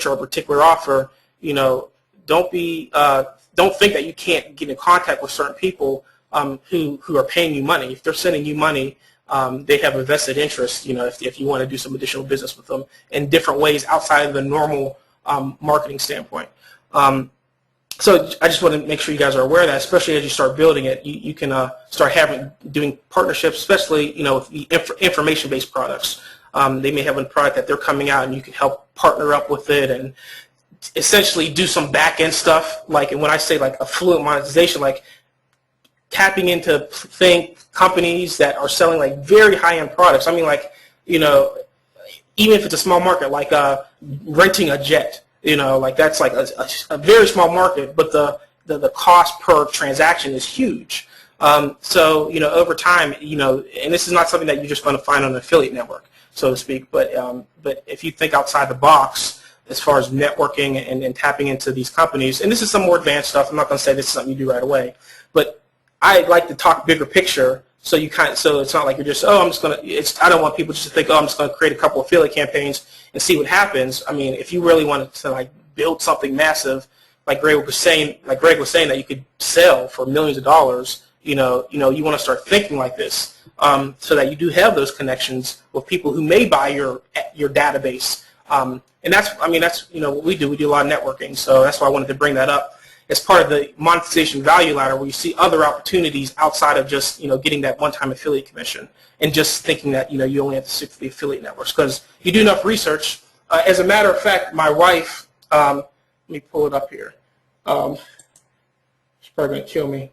pitch or a particular offer, don't think that you can't get in contact with certain people who are paying you money. If they're sending you money, they have a vested interest, if you want to do some additional business with them in different ways outside of the normal marketing standpoint. So I just want to make sure you guys are aware of that, especially as you start building it. You can start doing partnerships, especially with the information-based products. They may have a product that they're coming out, and you can help partner up with it and essentially do some back-end stuff. Like, and when I say like affluent monetization, like tapping into companies that are selling like very high-end products. I mean, like, even if it's a small market, like renting a jet. Like that's like a very small market, but the cost per transaction is huge. So, over time, and this is not something that you're just going to find on an affiliate network, so to speak, but if you think outside the box as far as networking and tapping into these companies, and this is some more advanced stuff, I'm not going to say this is something you do right away, but I like to talk bigger picture. So so it's not like you're just, I don't want people just to think, I'm just going to create a couple affiliate campaigns and see what happens. I mean, if you really wanted to like build something massive, like Greg was saying that you could sell for millions of dollars, you want to start thinking like this, so that you do have those connections with people who may buy your database. And that's what we do. We do a lot of networking, so that's why I wanted to bring that up as part of the monetization value ladder, where you see other opportunities outside of just getting that one-time affiliate commission and just thinking that you only have to stick to the affiliate networks, because you do enough research. As a matter of fact, my wife, let me pull it up here. She's probably going to kill me.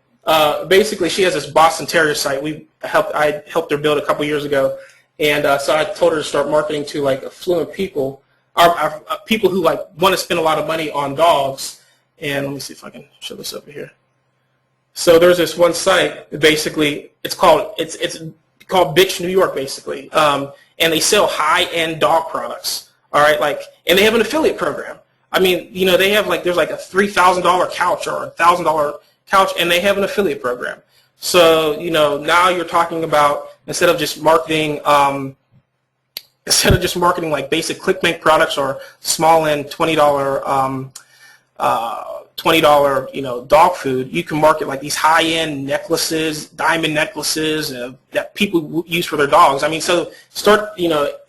Basically, she has this Boston Terrier site. I helped her build a couple years ago, and so I told her to start marketing to like affluent people, or people who like want to spend a lot of money on dogs. And let me see if I can show this over here. So there's this one site. Basically, it's called Bitch New York, basically, and they sell high-end dog products. All right, and they have an affiliate program. I mean, they have there's like a $3,000 couch or a $1,000 couch, and they have an affiliate program. So now you're talking about instead of just marketing like basic ClickBank products or small end $20 dog food, you can market like these high-end necklaces, diamond necklaces that people use for their dogs. I mean, so start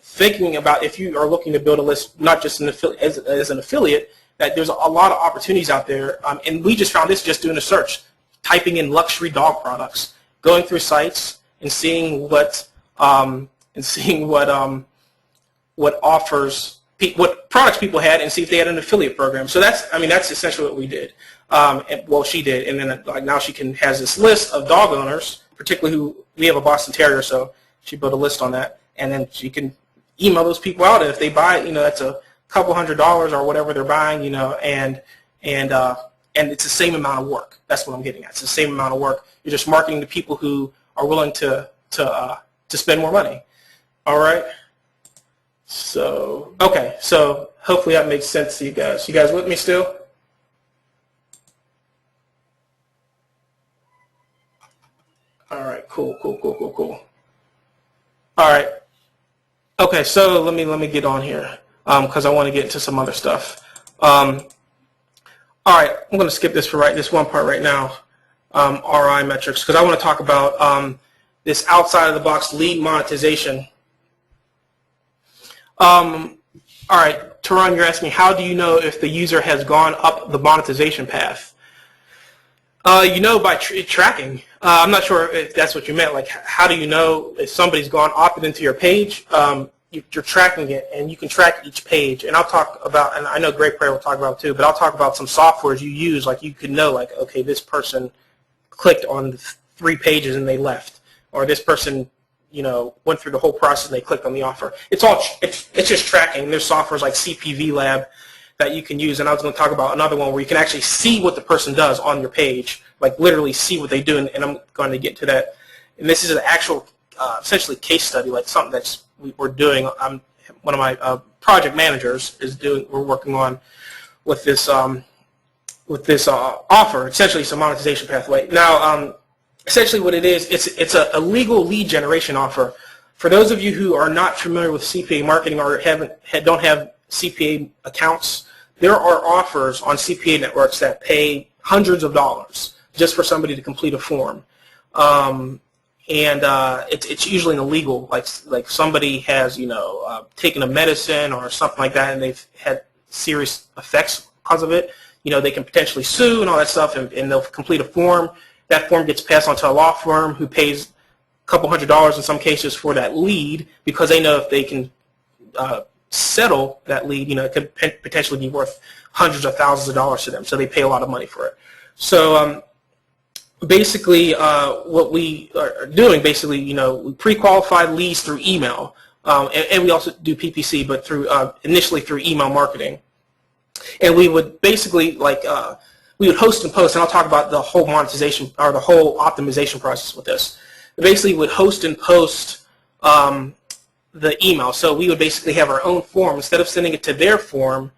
thinking about, if you are looking to build a list, not just as an affiliate, that there's a lot of opportunities out there. And we just found this just doing a search, typing in luxury dog products, going through sites and seeing what offers, what products people had, and see if they had an affiliate program. So that's essentially what we did. She did, and then now she has this list of dog owners, particularly we have a Boston Terrier, so she built a list on that, and then she can email those people out, and if they buy, that's a couple $100 or whatever they're buying, and it's the same amount of work. That's what I'm getting at. It's the same amount of work. You're just marketing to people who are willing to spend more money. All right. So, okay, so hopefully that makes sense to you guys. You guys with me still? All right, cool. All right. Okay, so let me get on here because I want to get into some other stuff. All right, I'm going to skip this this one part right now, RI metrics, because I want to talk about this outside of the box lead monetization. All right, Teron, you're asking, how do you know if the user has gone up the monetization path? By tracking. I'm not sure if that's what you meant. Like, how do you know if somebody's opted into your page? You're tracking it, and you can track each page. And I'll talk about, and I know Greg Prayer will talk about it too, but I'll talk about some softwares you use. Like, you can know, like, okay, this person clicked on 3 pages and they left, or this person went through the whole process and they clicked on the offer. It's just tracking. There's softwares like CPV Lab that you can use, and I was going to talk about another one where you can actually see what the person does on your page, like literally see what they do, and I'm going to get to that. And this is an actual, essentially case study, like something we're doing. One of my project managers we're working on with this offer. Essentially, it's a monetization pathway. Now, essentially what it is, it's a legal lead generation offer. For those of you who are not familiar with CPA marketing or don't have CPA accounts, there are offers on CPA networks that pay hundreds of dollars just for somebody to complete a form. It's usually illegal, like somebody has, taken a medicine or something like that, and they've had serious effects because of it. They can potentially sue and all that stuff, and they'll complete a form. That form gets passed on to a law firm who pays a couple $100s in some cases for that lead, because they know if they can settle that lead, it could potentially be worth hundreds of thousands of dollars to them. So they pay a lot of money for it. So basically, what we are doing, we pre-qualify leads through email, and we also do PPC, but through initially through email marketing. And we would basically we would host and post, and I'll talk about the whole monetization or the whole optimization process with this. We basically would host and post the email. So we would basically have our own form. Instead of sending it to their form,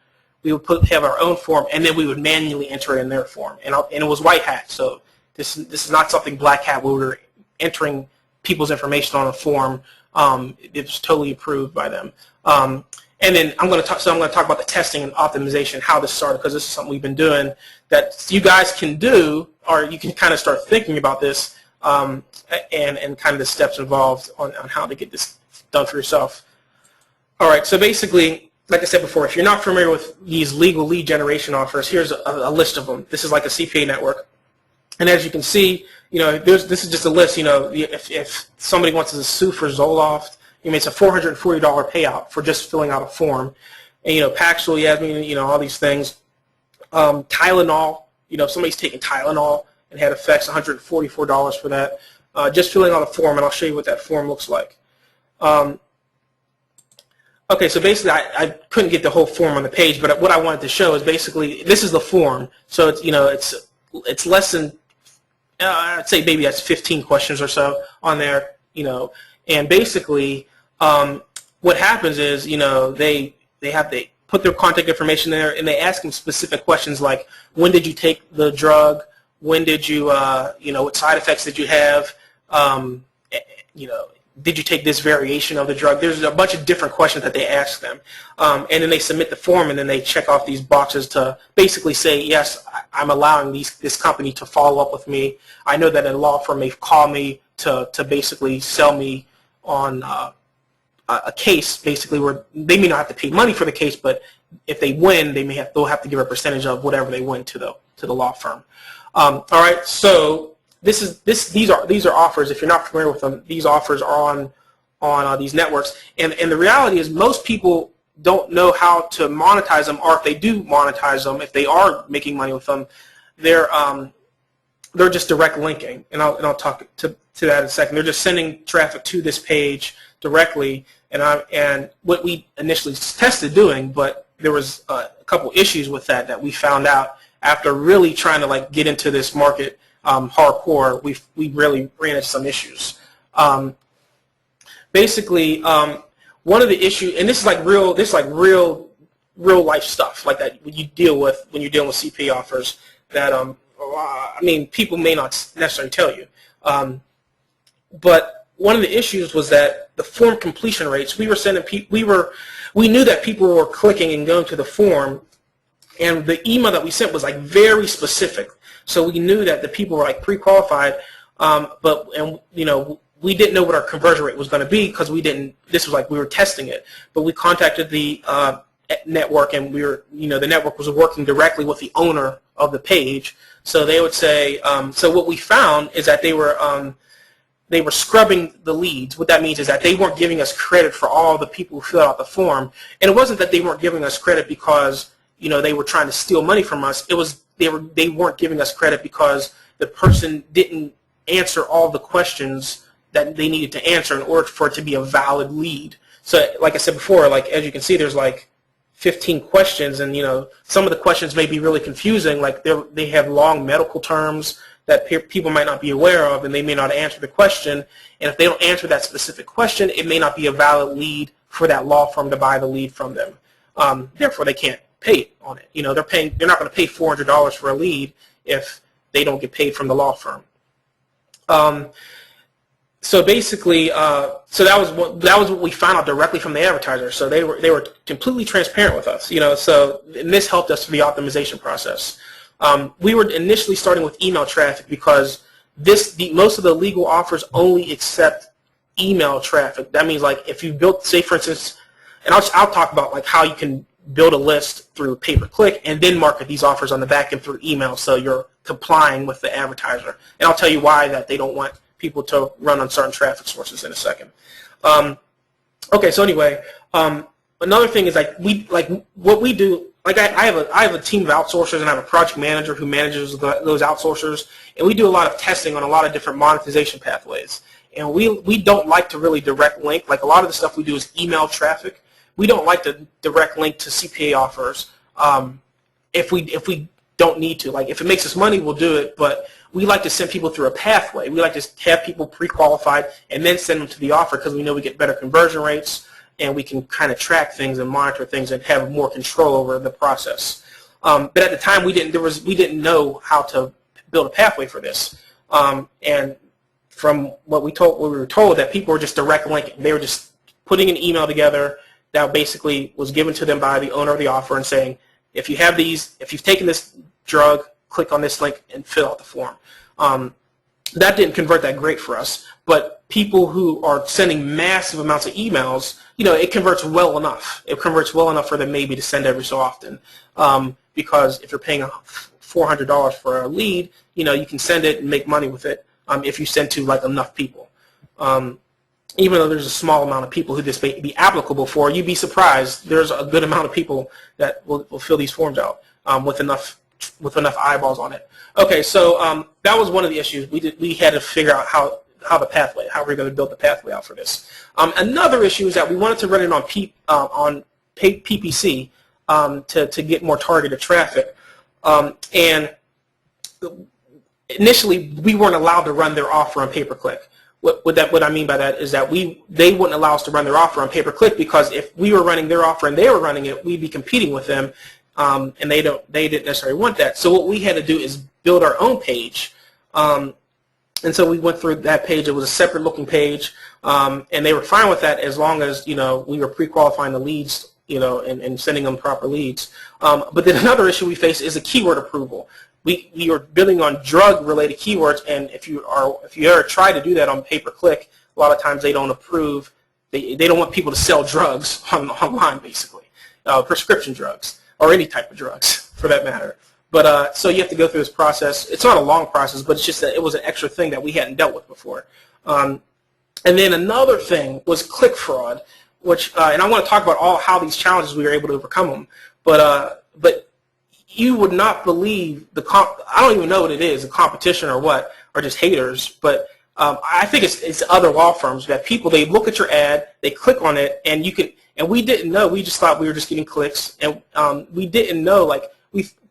we would have our own form, and then we would manually enter it in their form. And it was white hat. So this is not something black hat where we were entering people's information on a form. It was totally approved by them. And then I'm going to talk about the testing and optimization, how this started, because this is something we've been doing that you guys can do, or you can kind of start thinking about this, and kind of the steps involved on how to get this done for yourself. All right, so basically, like I said before, if you're not familiar with these legal lead generation offers, here's a list of them. This is like a CPA network. And as you can see, this is just a list. If somebody wants to sue for Zoloft, it's a $440 payout for just filling out a form. And Paxil, Yasmin, all these things. Tylenol, if somebody's taking Tylenol and had effects, $144 for that. Just filling out a form, and I'll show you what that form looks like. Okay, so basically I couldn't get the whole form on the page, but what I wanted to show is basically this is the form. So it's less than I'd say maybe that's 15 questions or so on there, and basically what happens is they put their contact information there, and they ask them specific questions like, when did you take the drug, when did you what side effects did you have, did you take this variation of the drug? There's a bunch of different questions that they ask them, and then they submit the form, and then they check off these boxes to basically say, yes, I'm allowing this company to follow up with me. I know that a law firm may call me to basically sell me on a case, basically, where they may not have to pay money for the case, but if they win, they'll have to give a percentage of whatever they win to the law firm. All right, so these are offers. If you're not familiar with them, these offers are on these networks, and the reality is most people don't know how to monetize them, or if they do monetize them, if they are making money with them, they're just direct linking, and I'll talk to that in a second. They're just sending traffic to this page directly, and what we initially tested doing, but there was a couple issues with that we found out after really trying to get into this market hardcore. We really ran into some issues. Basically, one of the issues, and this is real life stuff like that when you're dealing with CPA offers that people may not necessarily tell you. But one of the issues was that the form completion rates. We knew that people were clicking and going to the form, and the email that we sent was very specific. So we knew that the people were pre-qualified, we didn't know what our conversion rate was going to be because we didn't. This was we were testing it, but we contacted the network, and the network was working directly with the owner of the page. So they would say. So what we found is that they were scrubbing the leads. What that means is that they weren't giving us credit for all the people who filled out the form, and it wasn't that they weren't giving us credit because they were trying to steal money from us. It was they weren't giving us credit because the person didn't answer all the questions that they needed to answer in order for it to be a valid lead. So like I said before, as you can see, there's 15 questions, and some of the questions may be really confusing. They have long medical terms that people might not be aware of, and they may not answer the question. And if they don't answer that specific question, it may not be a valid lead for that law firm to buy the lead from them. Therefore, they can't pay on it. They're not going to pay $400 for a lead if they don't get paid from the law firm. So basically, so that was what we found out directly from the advertiser. So they were completely transparent with us, So and this helped us for the optimization process. We were initially starting with email traffic because most of the legal offers only accept email traffic. That means like if you built, say for instance, and I'll talk about like how you can build a list through pay-per-click and then market these offers on the back end through email, so you're complying with the advertiser. And I'll tell you why that they don't want people to run on certain traffic sources in a second. Okay, so anyway, another thing is what we do. Like I have a team of outsourcers, and I have a project manager who manages those outsourcers, and we do a lot of testing on a lot of different monetization pathways. And we don't like to really direct link. Like a lot of the stuff we do is email traffic. We don't like to direct link to CPA offers if we don't need to. Like if it makes us money, we'll do it, but we like to send people through a pathway. We like to have people pre-qualified and then send them to the offer because we know we get better conversion rates and we can kind of track things and monitor things and have more control over the process. But at the time, we didn't know how to build a pathway for this. And from what we were told that people were just direct linking. They were just putting an email together that basically was given to them by the owner of the offer and saying, if you have these, if you've taken this drug, click on this link and fill out the form. That didn't convert that great for us, but people who are sending massive amounts of emails, it converts well enough. It converts well enough for them maybe to send every so often, because if you're paying $400 for a lead, you can send it and make money with it if you send to like enough people. Even though there's a small amount of people who this may be applicable for, you'd be surprised. There's a good amount of people that will fill these forms out with enough eyeballs on it. Okay, so that was one of the issues. We had to figure out how we're going to build the pathway out for this. Another issue is that we wanted to run it on PPC to get more targeted traffic, and initially we weren't allowed to run their offer on pay-per-click. What I mean by that is that they wouldn't allow us to run their offer on pay-per-click because if we were running their offer and they were running it, we'd be competing with them, and they didn't necessarily want that. So what we had to do is build our own page, and so we went through that page. It was a separate looking page, and they were fine with that as long as we were pre-qualifying the leads, and sending them proper leads. But then another issue we face is a keyword approval. We are building on drug-related keywords, and if you ever try to do that on pay-per-click, a lot of times they don't approve. They don't want people to sell drugs online, basically, prescription drugs or any type of drugs for that matter. But so you have to go through this process. It's not a long process, but it's just that it was an extra thing that we hadn't dealt with before. And then another thing was click fraud, which and I want to talk about how these challenges we were able to overcome them. But you would not believe I don't even know what it is, a competition or what, or just haters, but I think it's other law firms that they look at your ad, they click on it, and we didn't know, we just thought we were just getting clicks, and we didn't know,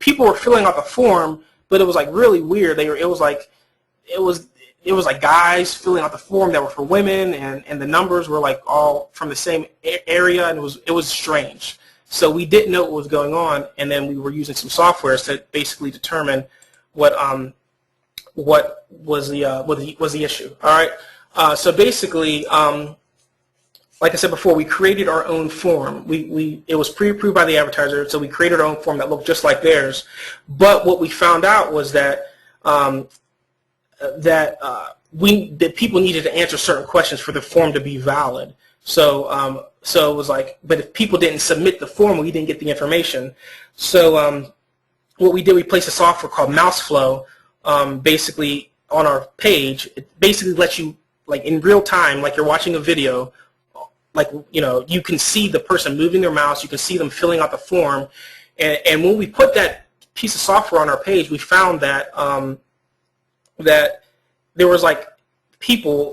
people were filling out the form, but it was like really weird. It was like guys filling out the form that were for women, and the numbers were like all from the same area, and it was strange. So we didn't know what was going on, and then we were using some softwares to basically determine what was the issue. All right. So basically, like I said before, we created our own form. It was pre-approved by the advertiser, so we created our own form that looked just like theirs. But what we found out was that people needed to answer certain questions for the form to be valid. So it was like, but if people didn't submit the form, we didn't get the information. So what we did, we placed a software called Mouseflow basically on our page. It basically lets you, like in real time, like you're watching a video, you can see the person moving their mouse, you can see them filling out the form, and when we put that piece of software on our page, we found that that there was like people,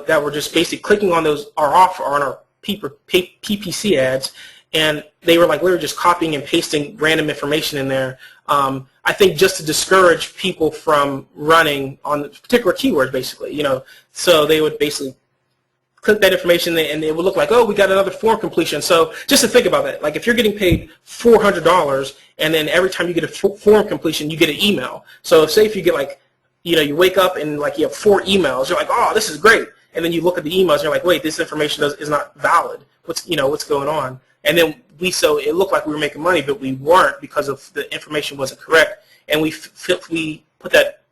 that were just basically clicking on our offer on our PPC ads, and they were like literally just copying and pasting random information in there. I think just to discourage people from running on particular keywords, basically, So they would basically click that information and it would look like, oh, we got another form completion. So just to think about that, like if you're getting paid $400 and then every time you get a form completion, you get an email. So say if you get you wake up and you have 4 emails, you're like, oh, this is great. and then you look at the emails and you're like, wait, this information is not valid. What's going on? And then so it looked like we were making money, but we weren't because of the information wasn't correct. And we put that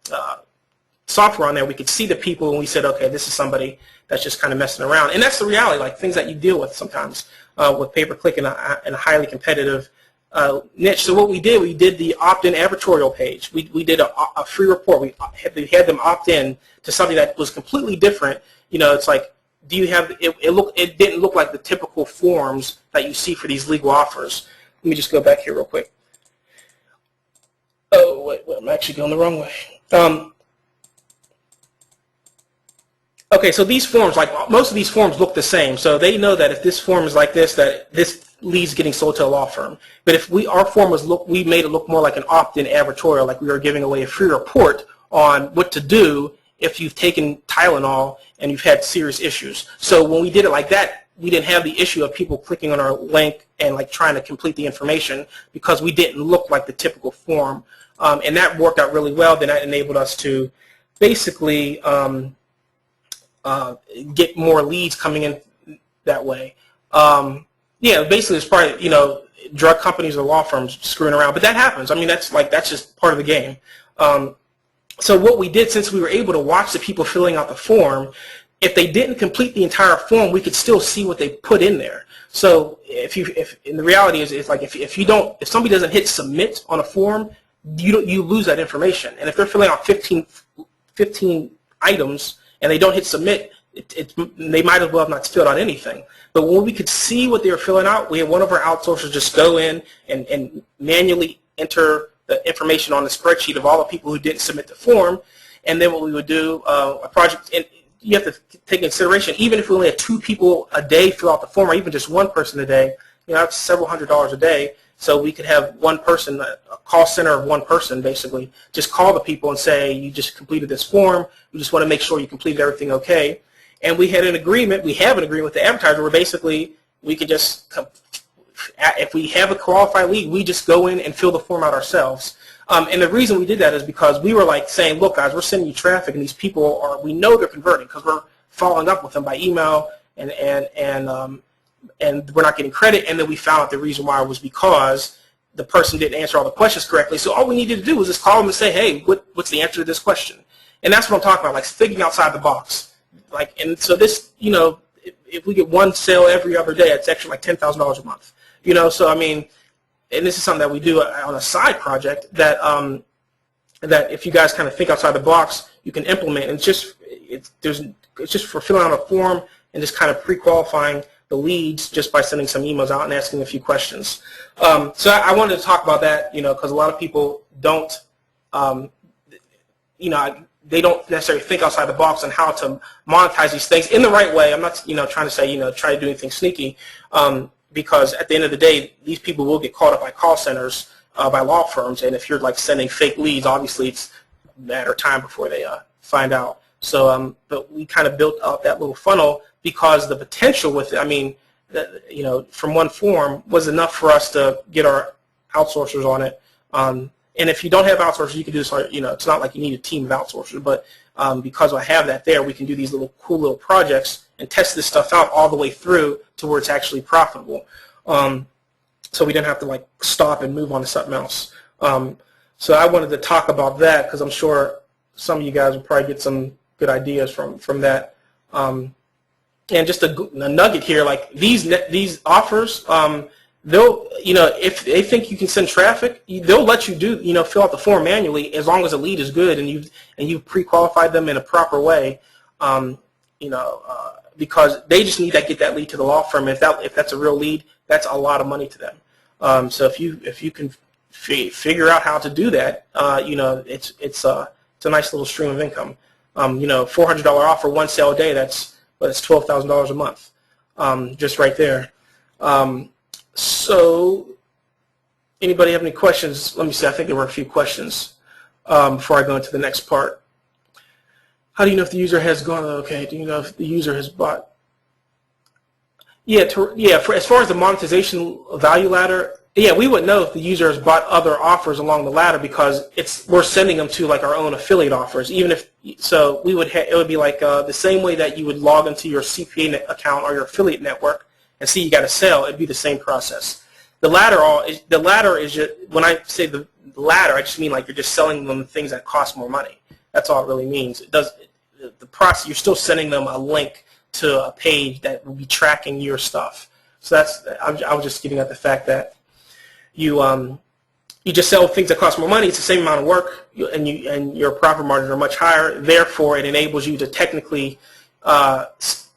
software on there. We could see the people, and we said, okay, this is somebody that's just kind of messing around. And that's the reality, like things that you deal with sometimes with pay-per-click in a highly competitive niche. So what we did the opt-in advertorial page. We did a free report. We had them opt in to something that was completely different. It's like, do you have it didn't look like the typical forms that you see for these legal offers. Let me just go back here real quick. Oh, wait, I'm actually going the wrong way. Okay, so these forms, like most of these forms look the same. So they know that if this form is like this, that this lead's getting sold to a law firm. But if our form we made it look more like an opt-in advertorial, like we were giving away a free report on what to do if you've taken Tylenol and you've had serious issues. So when we did it like that, we didn't have the issue of people clicking on our link and like trying to complete the information because we didn't look like the typical form. And that worked out really well. Then that enabled us to basically get more leads coming in that way. Yeah, basically it's probably, drug companies or law firms screwing around, but that happens. I mean, that's just part of the game. So what we did, since we were able to watch the people filling out the form, if they didn't complete the entire form, we could still see what they put in there. So and the reality is, it's like if somebody doesn't hit submit on a form, you lose that information. And if they're filling out 15 items and they don't hit submit, they might as well have not filled out anything. But when we could see what they were filling out, we had one of our outsourcers just go in and manually enter the information on the spreadsheet of all the people who didn't submit the form. And then what we would do, a project, and you have to take into consideration, even if we only had 2 people a day fill out the form, or even just 1 person a day, that's several $100s a day. So we could have one person, a call center of 1 person, basically, just call the people and say, you just completed this form. We just want to make sure you completed everything okay. And we had an agreement. We have an agreement with the advertiser where basically we could just, if we have a qualified lead, we just go in and fill the form out ourselves. And the reason we did that is because we were like saying, look, guys, we're sending you traffic, and these people we know they're converting because we're following up with them by email, and we're not getting credit. And then we found out the reason why was because the person didn't answer all the questions correctly. So all we needed to do was just call them and say, hey, what's the answer to this question? And that's what I'm talking about, like thinking outside the box. And so this, if we get 1 sale every other day, it's actually like $10,000 a month. So I mean, and this is something that we do on a side project that that if you guys kind of think outside the box, you can implement. And it's just for filling out a form and just kind of pre-qualifying the leads just by sending some emails out and asking a few questions. So I wanted to talk about that, because a lot of people don't, they don't necessarily think outside the box on how to monetize these things in the right way. I'm not, trying to say, try to do anything sneaky, because at the end of the day, these people will get caught up by call centers, by law firms, and if you're like sending fake leads, obviously it's a matter of time before they find out. So, but we kind of built up that little funnel because the potential with it, I mean, from 1 form was enough for us to get our outsourcers on it. And if you don't have outsourcers, you can do this. It's not like you need a team of outsourcers, but because I have that there, we can do these cool little projects and test this stuff out all the way through to where it's actually profitable. So we didn't have to like stop and move on to something else. So I wanted to talk about that because I'm sure some of you guys will probably get some good ideas from that. And just a nugget here, like these offers, they'll, if they think you can send traffic, they'll let you do, fill out the form manually as long as the lead is good and you've pre-qualified them in a proper way, because they just need to get that lead to the law firm. If that's a real lead, that's a lot of money to them. So if you can figure out how to do that, it's a nice little stream of income. $400 offer, 1 sale a day, that's $12,000 a month, just right there. So anybody have any questions? Let me see. I think there were a few questions before I go into the next part. How do you know if the user has gone? Okay. Do you know if the user has bought? Yeah. As far as the monetization value ladder, Yeah, we would know if the user has bought other offers along the ladder because we're sending them to like our own affiliate offers. Even if so, it would be like the same way that you would log into your CPA account or your affiliate network and see you got a sale. It'd be the same process. The ladder is just, when I say the ladder, I just mean like you're just selling them things that cost more money. That's all it really means. It does the process. You're still sending them a link to a page that will be tracking your stuff. So I was just getting at the fact that you just sell things that cost more money. It's the same amount of work, and your profit margins are much higher. Therefore, it enables you to technically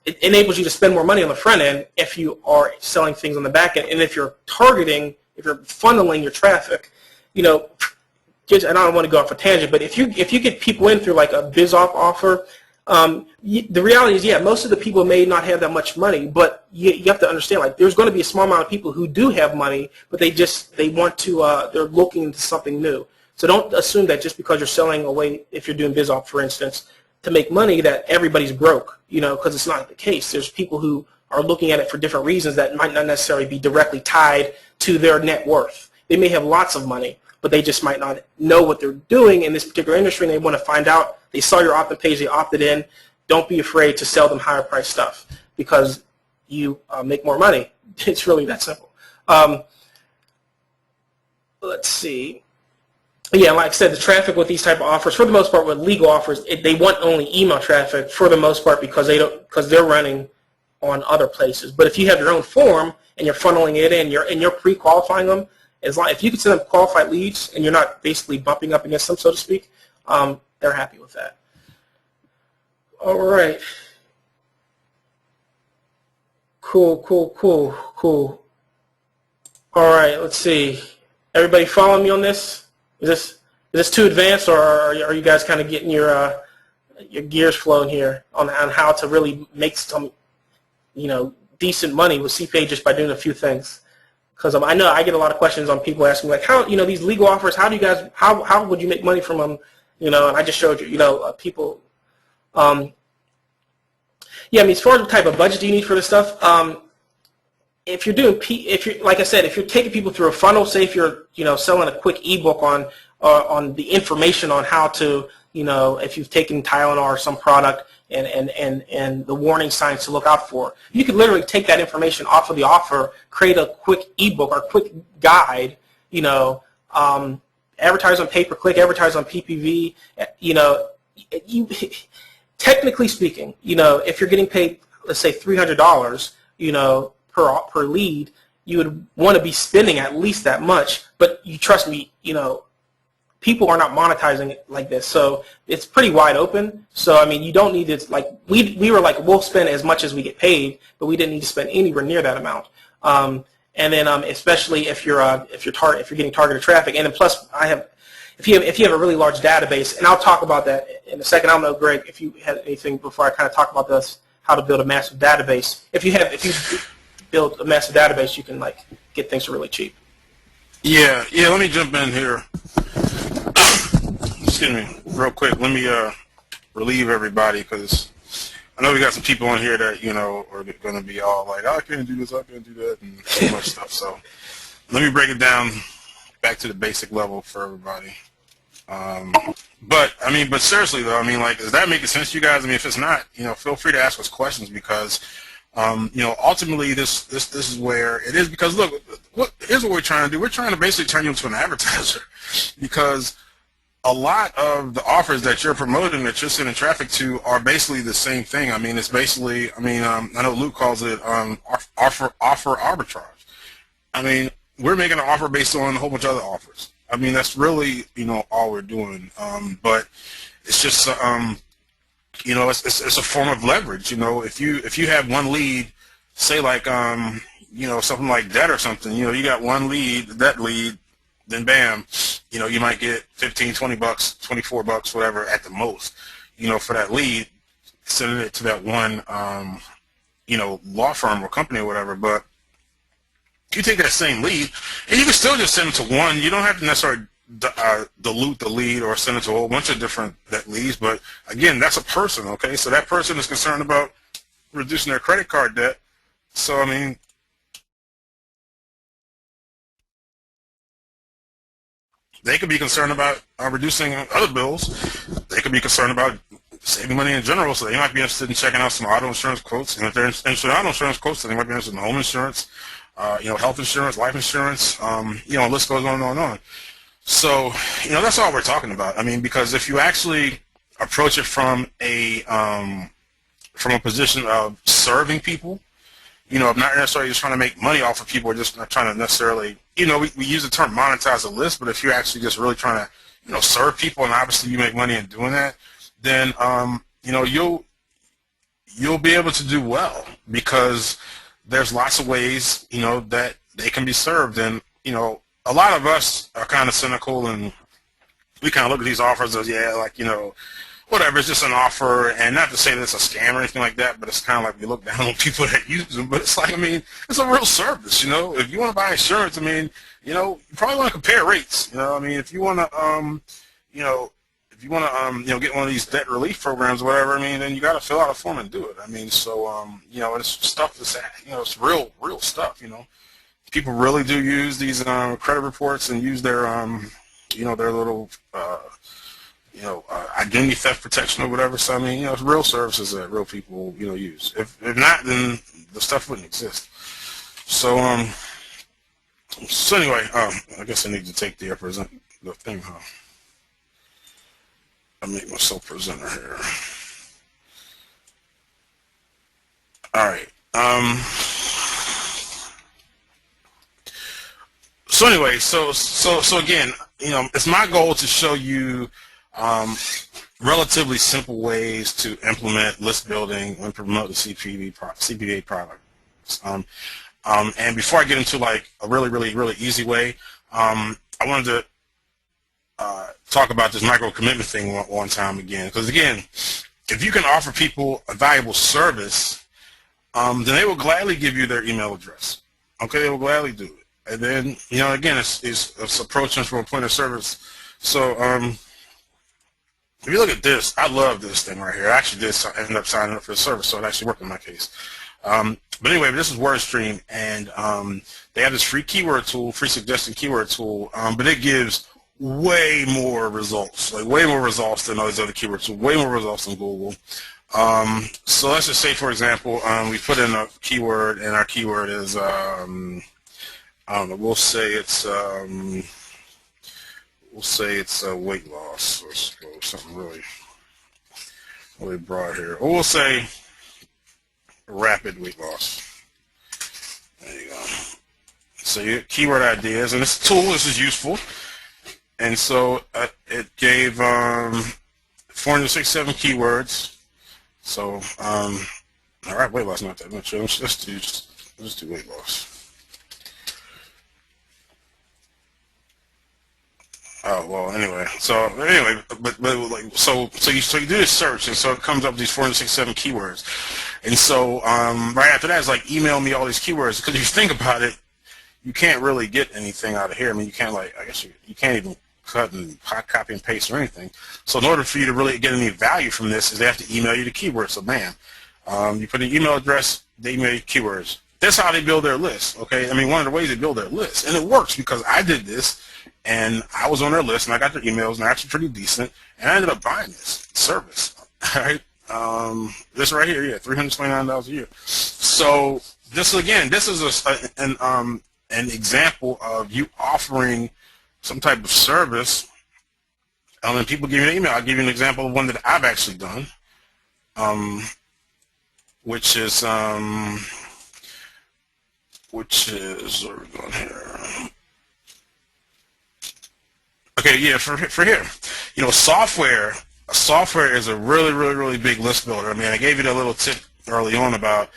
it enables you to spend more money on the front end if you are selling things on the back end. And if you're funneling your traffic, and I don't want to go off a tangent, but if you get people in through like a BizOff offer, the reality is, yeah, most of the people may not have that much money, but you have to understand, like, there's going to be a small amount of people who do have money, but they want to, they're looking into something new. So don't assume that just because you're selling away, if you're doing BizOff, for instance, to make money, that everybody's broke, because it's not the case. There's people who are looking at it for different reasons that might not necessarily be directly tied to their net worth. They may have lots of money, but they just might not know what they're doing in this particular industry, and they want to find out. They saw your opt-in page, they opted in. Don't be afraid to sell them higher price stuff because you make more money. It's really that simple. Let's see. Yeah, like I said, the traffic with these type of offers, for the most part, with legal offers, they want only email traffic for the most part because they're running on other places. But if you have your own form and you're funneling it in, you're pre-qualifying them, if you can send them qualified leads and you're not basically bumping up against them, so to speak, they're happy with that. All right. Cool. All right, let's see. Everybody following me on this? Is this too advanced, or are you guys kind of getting your gears flowing here on how to really make some decent money with CPA just by doing a few things? Because I know I get a lot of questions on people asking like, how these legal offers, how would you make money from them? And I just showed you, people. Yeah, I mean, as far as what type of budget do you need for this stuff, if you're like I said, if you're taking people through a funnel, say if you're selling a quick ebook on the information on how to, if you've taken Tylenol or some product and the warning signs to look out for, you could literally take that information off of the offer, create a quick ebook or quick guide, advertise on pay-per-click, advertise on PPV, technically speaking, if you're getting paid, let's say $300, per lead, you would want to be spending at least that much. But you trust me, people are not monetizing it like this, so it's pretty wide open. So I mean, you don't need to we were like, we'll spend as much as we get paid, but we didn't need to spend anywhere near that amount. And then especially if you're getting targeted traffic, and then plus if you have a really large database, and I'll talk about that in a second. I don't know, Greg, if you had anything before I kind of talk about this, how to build a massive database. If you build a massive database, you can get things for really cheap. Yeah. Let me jump in here. Excuse me, real quick. Let me relieve everybody because I know we got some people on here that are going to be all like, I can't do this, I can't do that, and so much stuff. So let me break it down back to the basic level for everybody. But seriously though, does that make sense to you guys? If it's not, feel free to ask us questions because, ultimately this is where it is, because look, here's what we're trying to do. We're trying to basically turn you into an advertiser because a lot of the offers that you're promoting, that you're sending traffic to, are basically the same thing. It's basically, I know Luke calls it offer arbitrage. We're making an offer based on a whole bunch of other offers. That's really, all we're doing. But it's just, it's a form of leverage. If you have one lead, say like, something like that or something, you got one lead, that lead, then bam, you might get 15, 20 bucks, 24 bucks, whatever at the most, for that lead, sending it to that one, law firm or company or whatever. But you take that same lead, and you can still just send it to one. You don't have to necessarily dilute the lead or send it to a whole bunch of different leads. But again, that's a person, okay? So that person is concerned about reducing their credit card debt. So They could be concerned about reducing other bills. They could be concerned about saving money in general, so they might be interested in checking out some auto insurance quotes. And if they're interested in auto insurance quotes, then they might be interested in home insurance, health insurance, life insurance. The list goes on and on and on. So, that's all we're talking about. I mean, because if you actually approach it from a position of serving people, not necessarily just trying to make money off of people, or just not trying to necessarily, we use the term monetize a list, but if you're actually just really trying to, serve people, and obviously you make money in doing that, then, you'll be able to do well, because there's lots of ways, that they can be served. And, a lot of us are kind of cynical, and we kind of look at these offers as, whatever, it's just an offer, and not to say that it's a scam or anything like that, but it's kind of like we look down on people that use them. But it's like, it's a real service, If you want to buy insurance, you probably want to compare rates, if you want to, get one of these debt relief programs or whatever, then you got to fill out a form and do it. It's stuff that's, it's real stuff, People really do use these credit reports and use their, their little, identity theft protection or whatever. So, it's real services that real people, use. If not, then the stuff wouldn't exist. So, anyway, I guess I need to take the thing, huh? I make myself presenter here. All right. So anyway, so again, it's my goal to show you relatively simple ways to implement list building and promote the CPA products. And before I get into like a really easy way, I wanted to talk about this micro commitment thing one time again, because again, if you can offer people a valuable service, then they will gladly give you their email address. Okay, they will gladly do it. And then, again, it's approaching from a point of service. So, if you look at this, I love this thing right here. I actually did end up signing up for the service, so it actually worked in my case. But anyway, this is WordStream, and they have this free keyword tool, free suggestion keyword tool, but it gives way more results, like way more results than all these other keyword tools, way more results than Google. So let's just say, for example, we put in a keyword, and our keyword is, I don't know, we'll say it's weight loss. Let's go with something really broad here. Or we'll say rapid weight loss. There you go. So your keyword ideas, and this tool, this is useful. And so it gave 467 keywords. So all right, weight loss not that much. Let's do weight loss. Oh well. Anyway, but like so you do this search, and so it comes up with these 467 keywords, and so right after that, it's like email me all these keywords, because if you think about it, you can't really get anything out of here. You can't you can't even cut and copy and paste or anything. So in order for you to really get any value from this, is they have to email you the keywords. So bam, you put an email address, they email you keywords. That's how they build their list. Okay, one of the ways they build their list, and it works because I did this. And I was on their list, and I got their emails, and they're actually pretty decent. And I ended up buying this service. All right, this right here, yeah, $329 a year. So this is an example of you offering some type of service. And people give you an email. I'll give you an example of one that I've actually done, which is where are we going here? Okay, yeah, for here, software is a really big list builder. I gave you that little tip early on about,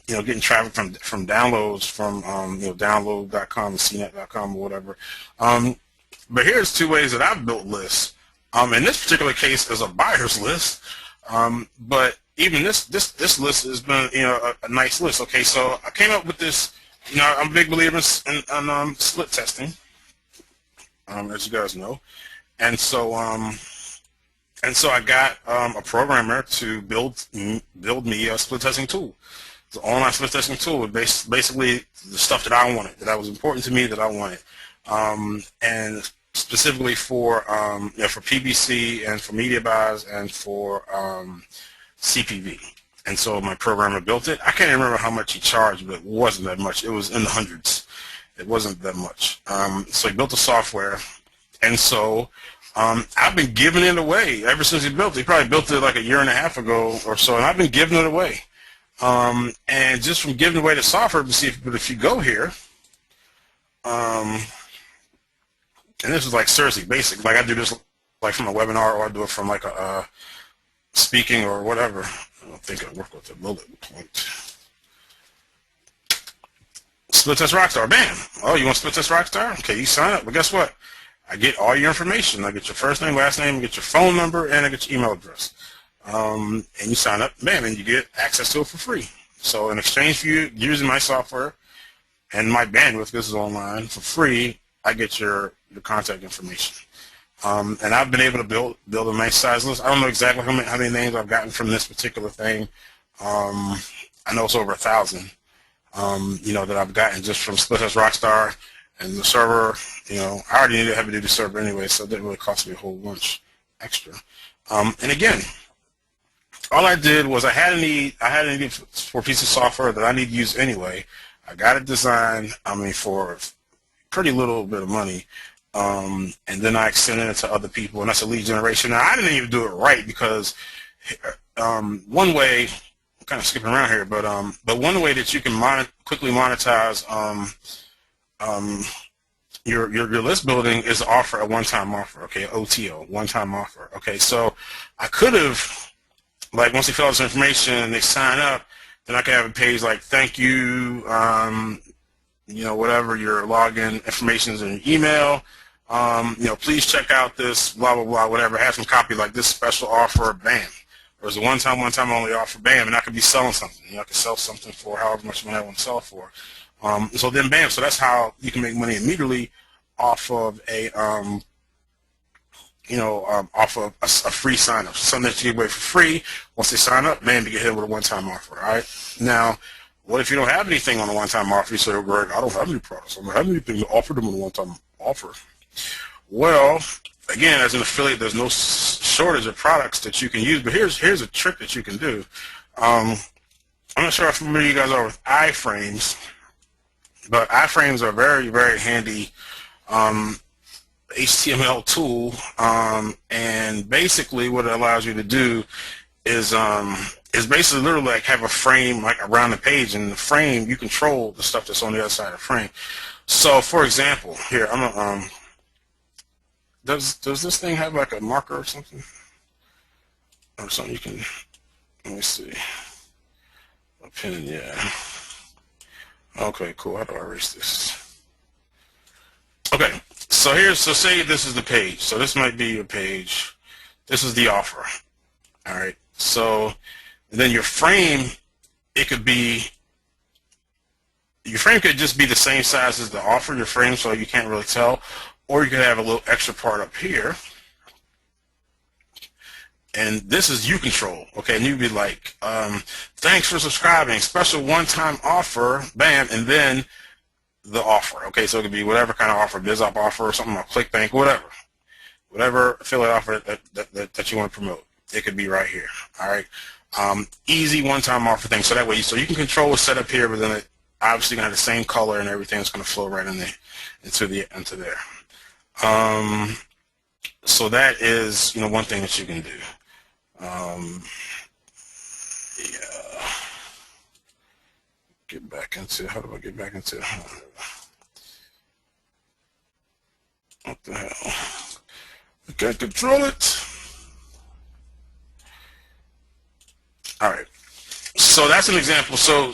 getting traffic from downloads from, download.com and cnet.com or whatever. But here's two ways that I've built lists. In this particular case, is a buyer's list. But even this list has been, a nice list. Okay, so I came up with this. I'm a big believer in split testing. As you guys know, and so I got a programmer to build me a split testing tool. It's an online split testing tool with basically the stuff that I wanted, that was important to me, that I wanted. And specifically for for PBC and for media buys and for CPV. And so my programmer built it. I can't remember how much he charged, but it wasn't that much. It was in the hundreds. It wasn't that much. So he built the software, and so I've been giving it away ever since he built it. He probably built it like a year and a half ago or so, and I've been giving it away. And just from giving away the software, but if you go here, and this is like seriously basic. Like I do this like from a webinar, or I do it from like a speaking or whatever. I don't think I work with the bullet point. Split Test Rockstar, bam. Oh, you want Split Test Rockstar? Okay, you sign up. But guess what? I get all your information. I get your first name, last name, I get your phone number, and I get your email address. And you sign up, bam, and you get access to it for free. So in exchange for you using my software and my bandwidth, this is online, for free, I get your contact information. And I've been able to build a nice size list. I don't know exactly how many names I've gotten from this particular thing. I know it's over 1,000, that I've gotten just from Split Test Rockstar and the server. I already needed a heavy-duty server anyway, so it didn't really cost me a whole bunch extra. And again, all I did was I had a need for a piece of software that I need to use anyway. I got it designed, for pretty little bit of money. And then I extended it to other people, and that's a lead generation. Now, I didn't even do it right because one way, I'm kind of skipping around here, but one way that you can quickly monetize your list building is to offer a one-time offer, okay, OTO, one-time offer, okay. So I could have, like, once they fill out this information and they sign up, then I could have a page like, thank you, whatever your login information is in your email. Please check out this, blah, blah, blah, whatever. Have some copy like this special offer, bam. Or it's a one-time only offer, bam, and I could be selling something. I could sell something for however much money I want to sell it for. So then, bam, so that's how you can make money immediately off of a free sign-up. Something that you give away for free. Once they sign up, bam, you get hit with a one-time offer, all right? Now, what if you don't have anything on a one-time offer? You say, oh, Greg, I don't have any products. I don't have anything to offer them on a one-time offer. Well, again, as an affiliate, there's no shortage of products that you can use, but here's a trick that you can do. I'm not sure how familiar you guys are with iframes, but iframes are a very, very handy HTML tool, and basically what it allows you to do is basically literally like have a frame like around the page, and the frame, you control the stuff that's on the other side of the frame. So, for example, here does this thing have like a marker or something? Or something you can, let me see. A pin, yeah. Okay, cool. How do I erase this? Okay, so say this is the page. So this might be your page. This is the offer. All right. So then your frame, your frame could just be the same size as the offer, your frame, so you can't really tell. Or you could have a little extra part up here. And this is you control, okay? And you'd be like, thanks for subscribing, special one-time offer, bam, and then the offer, okay? So it could be whatever kind of offer, BizOp offer or something like ClickBank, whatever affiliate offer that you want to promote. It could be right here, all right? Easy one-time offer thing. So that way, so you can control what's set up here, but then it obviously gonna have the same color and everything. It's gonna flow right in there into there. So that is one thing that you can do. Yeah. Get back into. How do I get back into? What the hell? I can't control it. All right. So that's an example. So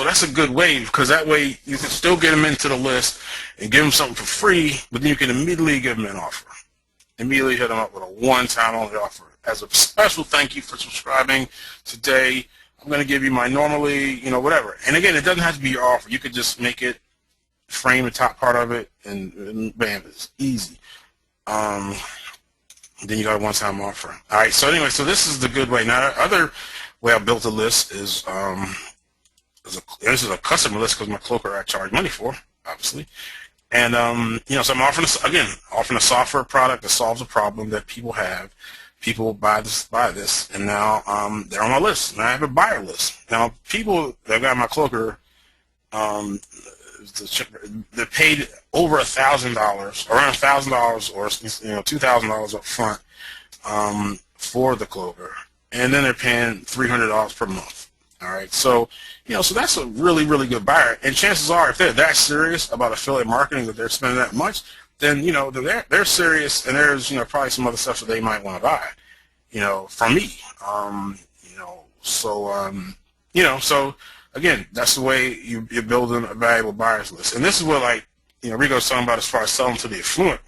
that's a good way, because that way you can still get them into the list and give them something for free, but then you can immediately give them an offer. Immediately hit them up with a one-time only offer. As a special thank you for subscribing today, I'm going to give you my normally, whatever. And again, it doesn't have to be your offer. You could just make it, frame the top part of it, and bam, it's easy. Then you got a one-time offer. All right, so anyway, so this is the good way. Now, the other way I built a list is, this is a customer list because my cloaker I charge money for, obviously. And so I'm offering a software product that solves a problem that people have. People buy this, and now they're on my list. Now I have a buyer list. Now people that got my cloaker, they paid over $1,000, around $1,000, or $2,000 up front for the cloaker, and then they're paying $300 per month. All right, so so that's a really, really good buyer. And chances are, if they're that serious about affiliate marketing that they're spending that much, then they're serious, and there's probably some other stuff that they might want to buy, from me. So again, that's the way you're building a valuable buyers list. And this is what Rico's talking about as far as selling to the affluent.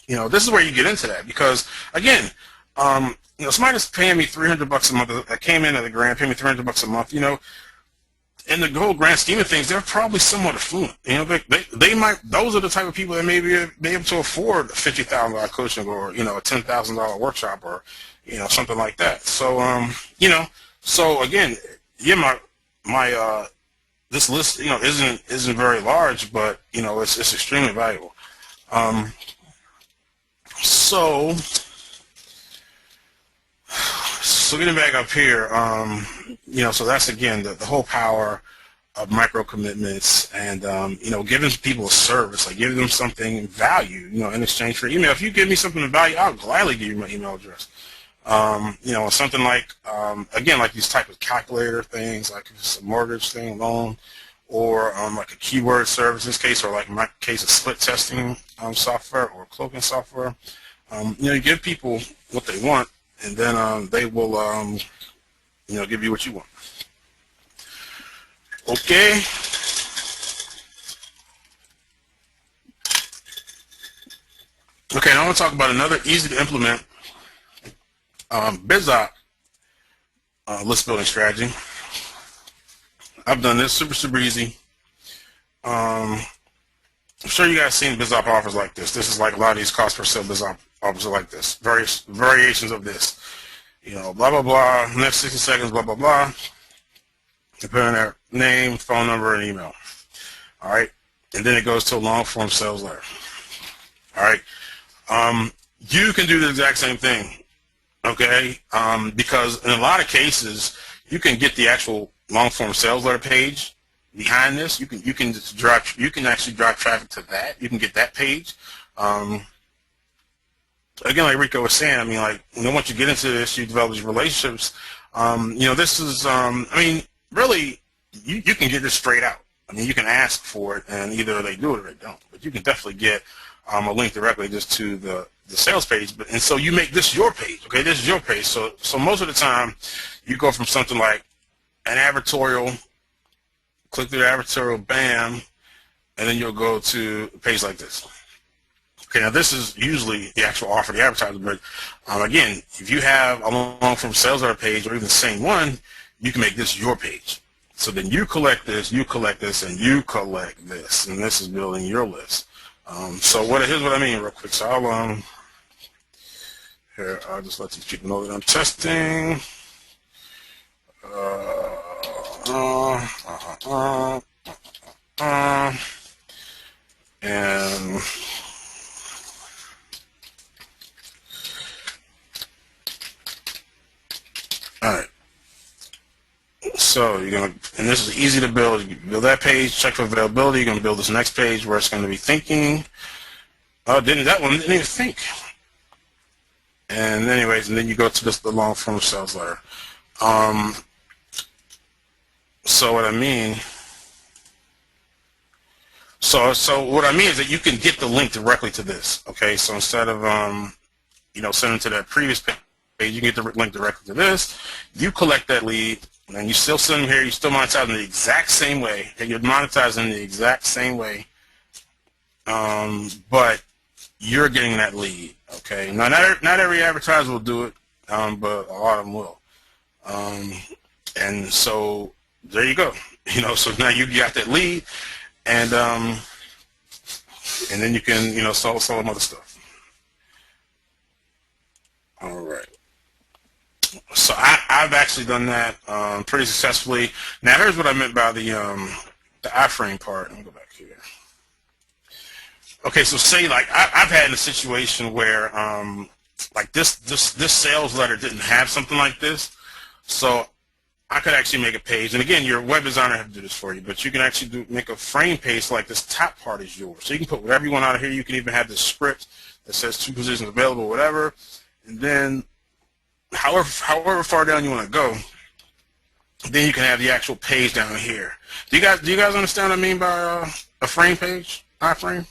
This is where you get into that, because again, somebody's paying me $300 a month. I came in at the grand, paying me $300 a month. In the whole grand scheme of things, they're probably somewhat affluent. They might. Those are the type of people that may be able to afford a $50,000 coaching, or a $10,000 workshop, or something like that. So so again, my this list isn't very large, but it's extremely valuable. So getting back up here, so that's again the whole power of micro commitments, and giving people a service, like giving them something value, in exchange for email. If you give me something of value, I'll gladly give you my email address. Something like again, like these type of calculator things, like if it's a mortgage thing, loan, or like a keyword service in this case, or like in my case, a split testing software or cloaking software. You give people what they want, and then they will give you what you want. Okay. Okay, now I want to talk about another easy to implement BizOp list building strategy. I've done this super easy. I'm sure you guys seen BizOp offers like this. This is like a lot of these cost per sale BizOp offers are like this. Various variations of this. Blah blah blah. Next 60 seconds. Blah blah blah. Depending on their name, phone number, and email. All right, and then it goes to a long form sales letter. All right, you can do the exact same thing. Okay, because in a lot of cases, you can get the actual long form sales letter page behind this. You can actually drive traffic to that. You can get that page. Again, like Rico was saying, I mean, once you get into this, you develop these relationships. This is, really, you can get this straight out. I mean, you can ask for it, and either they do it or they don't. But you can definitely get a link directly just to the sales page. And so you make this your page. Okay, this is your page. So most of the time, you go from something like an advertorial, click through the advertorial, bam, and then you'll go to a page like this. Okay, now this is usually the actual offer, the advertiser, but again, if you have a long form sales letter page, or even the same one, you can make this your page. So then you collect this, and you collect this, and this is building your list. Here's what I mean real quick. So I'll just let these people know that I'm testing. And all right. So and this is easy to build. You build that page, check for availability. You're gonna build this next page where it's gonna be thinking. That one didn't even think. And anyways, and then you go to the long form sales letter. So what I mean is that you can get the link directly to this. Okay, so instead of sending to that previous page, you can get the link directly to this. You collect that lead, and you still send them here. You still monetize in the exact same way. And you're monetizing the exact same way, but you're getting that lead. Okay, now not every advertiser will do it, but a lot of them will. And so there you go. So now you got that lead, and then you can sell some other stuff. All right. So I've actually done that pretty successfully. Now here's what I meant by the iframe part. Let me go back here. Okay, so say like I've had in a situation where like this sales letter didn't have something like this, so I could actually make a page. And again, your web designer have to do this for you, but you can actually make a frame page so like this top part is yours. So you can put whatever you want out of here. You can even have the script that says 2 positions available, whatever. And then however far down you want to go, then you can have the actual page down here. Do you guys understand what I mean by a frame page, iframe?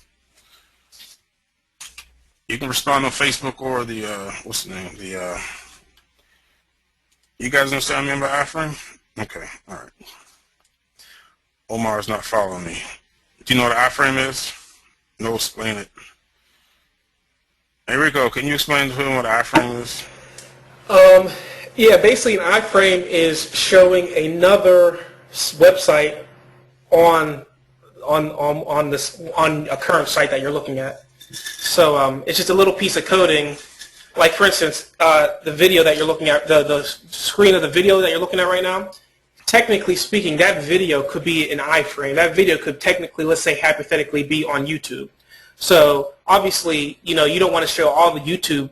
You can respond on Facebook or the what's the name? You guys understand what I mean by iframe? Okay, all right. Omar's not following me. Do you know what an iframe is? No, explain it. Hey Rico, can you explain to him what an iframe is? Yeah, basically an iframe is showing another website on a current site that you're looking at. So it's just a little piece of coding. Like for instance, the video that you're looking at, the screen of the video that you're looking at right now. Technically speaking, that video could be an iframe. That video could technically, let's say hypothetically, be on YouTube. So obviously, you don't want to show all the YouTube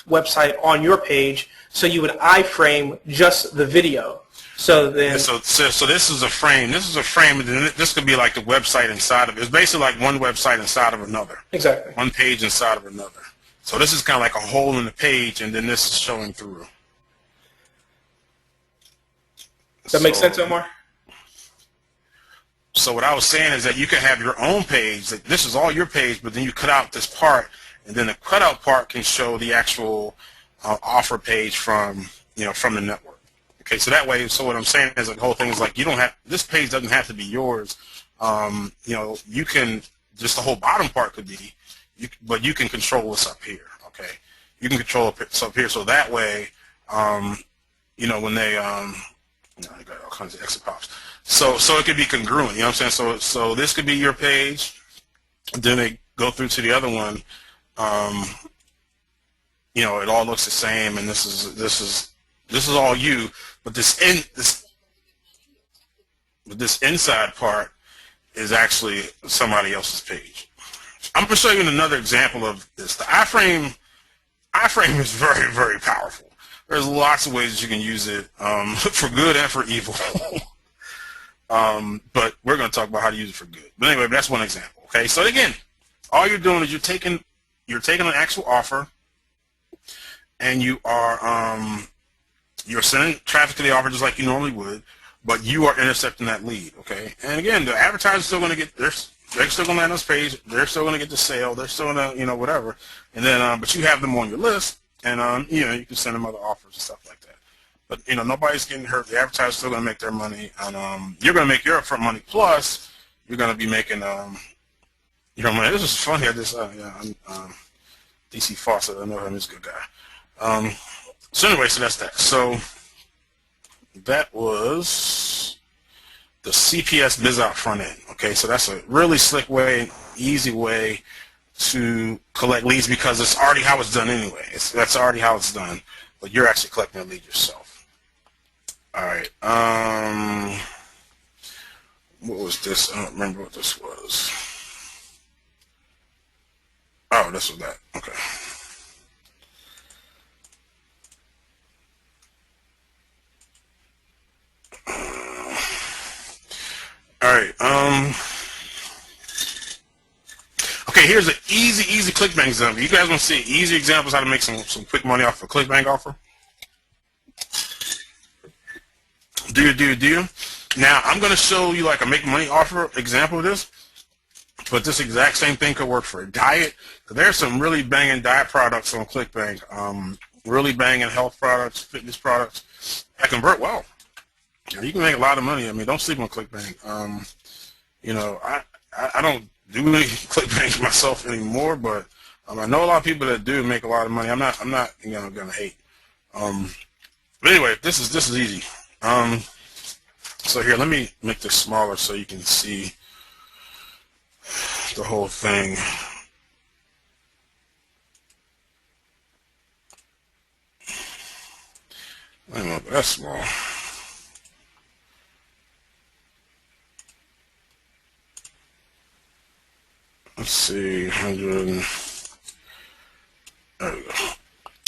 website on your page, so you would iframe just the video. So then, so this is a frame. This is a frame, and then this could be like the website inside of it. It's basically like one website inside of another. Exactly. One page inside of another. So this is kind of like a hole in the page, and then this is showing through. Does that make sense, Omar? So what I was saying is that you can have your own page. Like this is all your page, but then you cut out this part, and then the cutout part can show the actual offer page from from the network. Okay, so that way, so what I'm saying is the whole thing is like you don't have, this page doesn't have to be yours. You can, just the whole bottom part could be, but you can control what's up here. Okay, you can control what's up here, so that way, when they, I got all kinds of exit pops. So it could be congruent. You know what I'm saying? So this could be your page, then they go through to the other one. It all looks the same, and this is all you. But this inside part is actually somebody else's page. I'm going to show you another example of this. The iframe is very, very powerful. There's lots of ways that you can use it for good and for evil. But we're going to talk about how to use it for good. But anyway, that's one example. Okay, so again, all you're doing is you're taking an actual offer, and you are you're sending traffic to the offer just like you normally would, but you are intercepting that lead. Okay, and again, the advertiser's still going to get they're still going to land on this page. They're still going to get the sale. They're still going to whatever, and then but you have them on your list, and you can send them other offers and stuff like that. But nobody's getting hurt. The advertiser's still going to make their money, and you're going to make your upfront money. Plus, you're going to be making your money. This is funny. DC Fawcett. I know him. He's a good guy. So anyway, so that's that. So that was the CPS BizOut front end. Okay, so that's a really slick way, easy way to collect leads because it's already how it's done anyway. That's already how it's done, but you're actually collecting a lead yourself. All right. What was this? I don't remember what this was. Oh, this was that. Okay. All right. Okay, here's an easy ClickBank example. You guys want to see easy examples how to make some quick money off a ClickBank offer? Do you? Now, I'm going to show you like a make money offer example of this, but this exact same thing could work for a diet. There's some really banging diet products on ClickBank, really banging health products, fitness products that convert well. You can make a lot of money. I mean, don't sleep on ClickBank. I don't do any ClickBank myself anymore, but I know a lot of people that do make a lot of money. I'm not gonna hate. But anyway, this is easy. So here, let me make this smaller so you can see the whole thing. I don't know, but that's small. let's see, 100. There we go.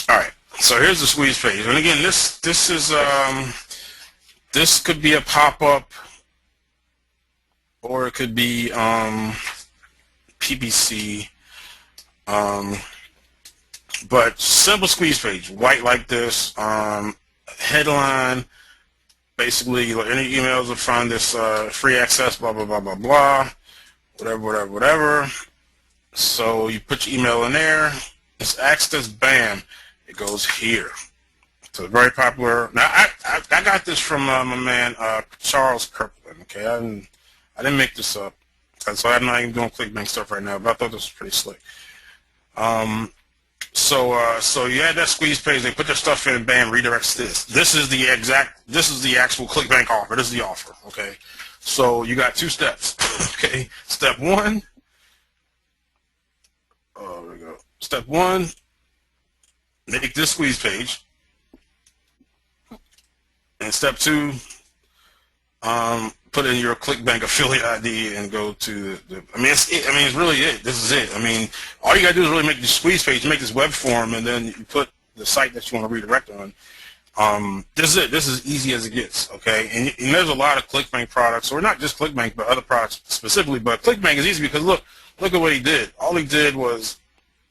All right. So here's the squeeze page, and again, this is this could be a pop-up, or it could be PPC. But simple squeeze page, white like this. Headline, basically, like any emails will find this free access, blah blah blah blah blah, whatever. So you put your email in there. It's access, bam, it goes here. So very popular. Now I got this from my man Charles Kirkland. Okay, I didn't make this up, so I'm not even doing ClickBank stuff right now. But I thought this was pretty slick. So you add that squeeze page. They put their stuff in, and bam, redirects this. This is the actual ClickBank offer. This is the offer. Okay, so you got 2 steps. Okay, step 1. Oh, there we go. Step 1. Make this squeeze page. And step 2, put in your ClickBank affiliate ID and go to the it's really it. This is it. I mean, all you gotta do is really make the squeeze page, make this web form, and then you put the site that you want to redirect on. This is it. This is easy as it gets. Okay, and there's a lot of ClickBank products, or not just ClickBank, but other products specifically. But ClickBank is easy because look at what he did. All he did was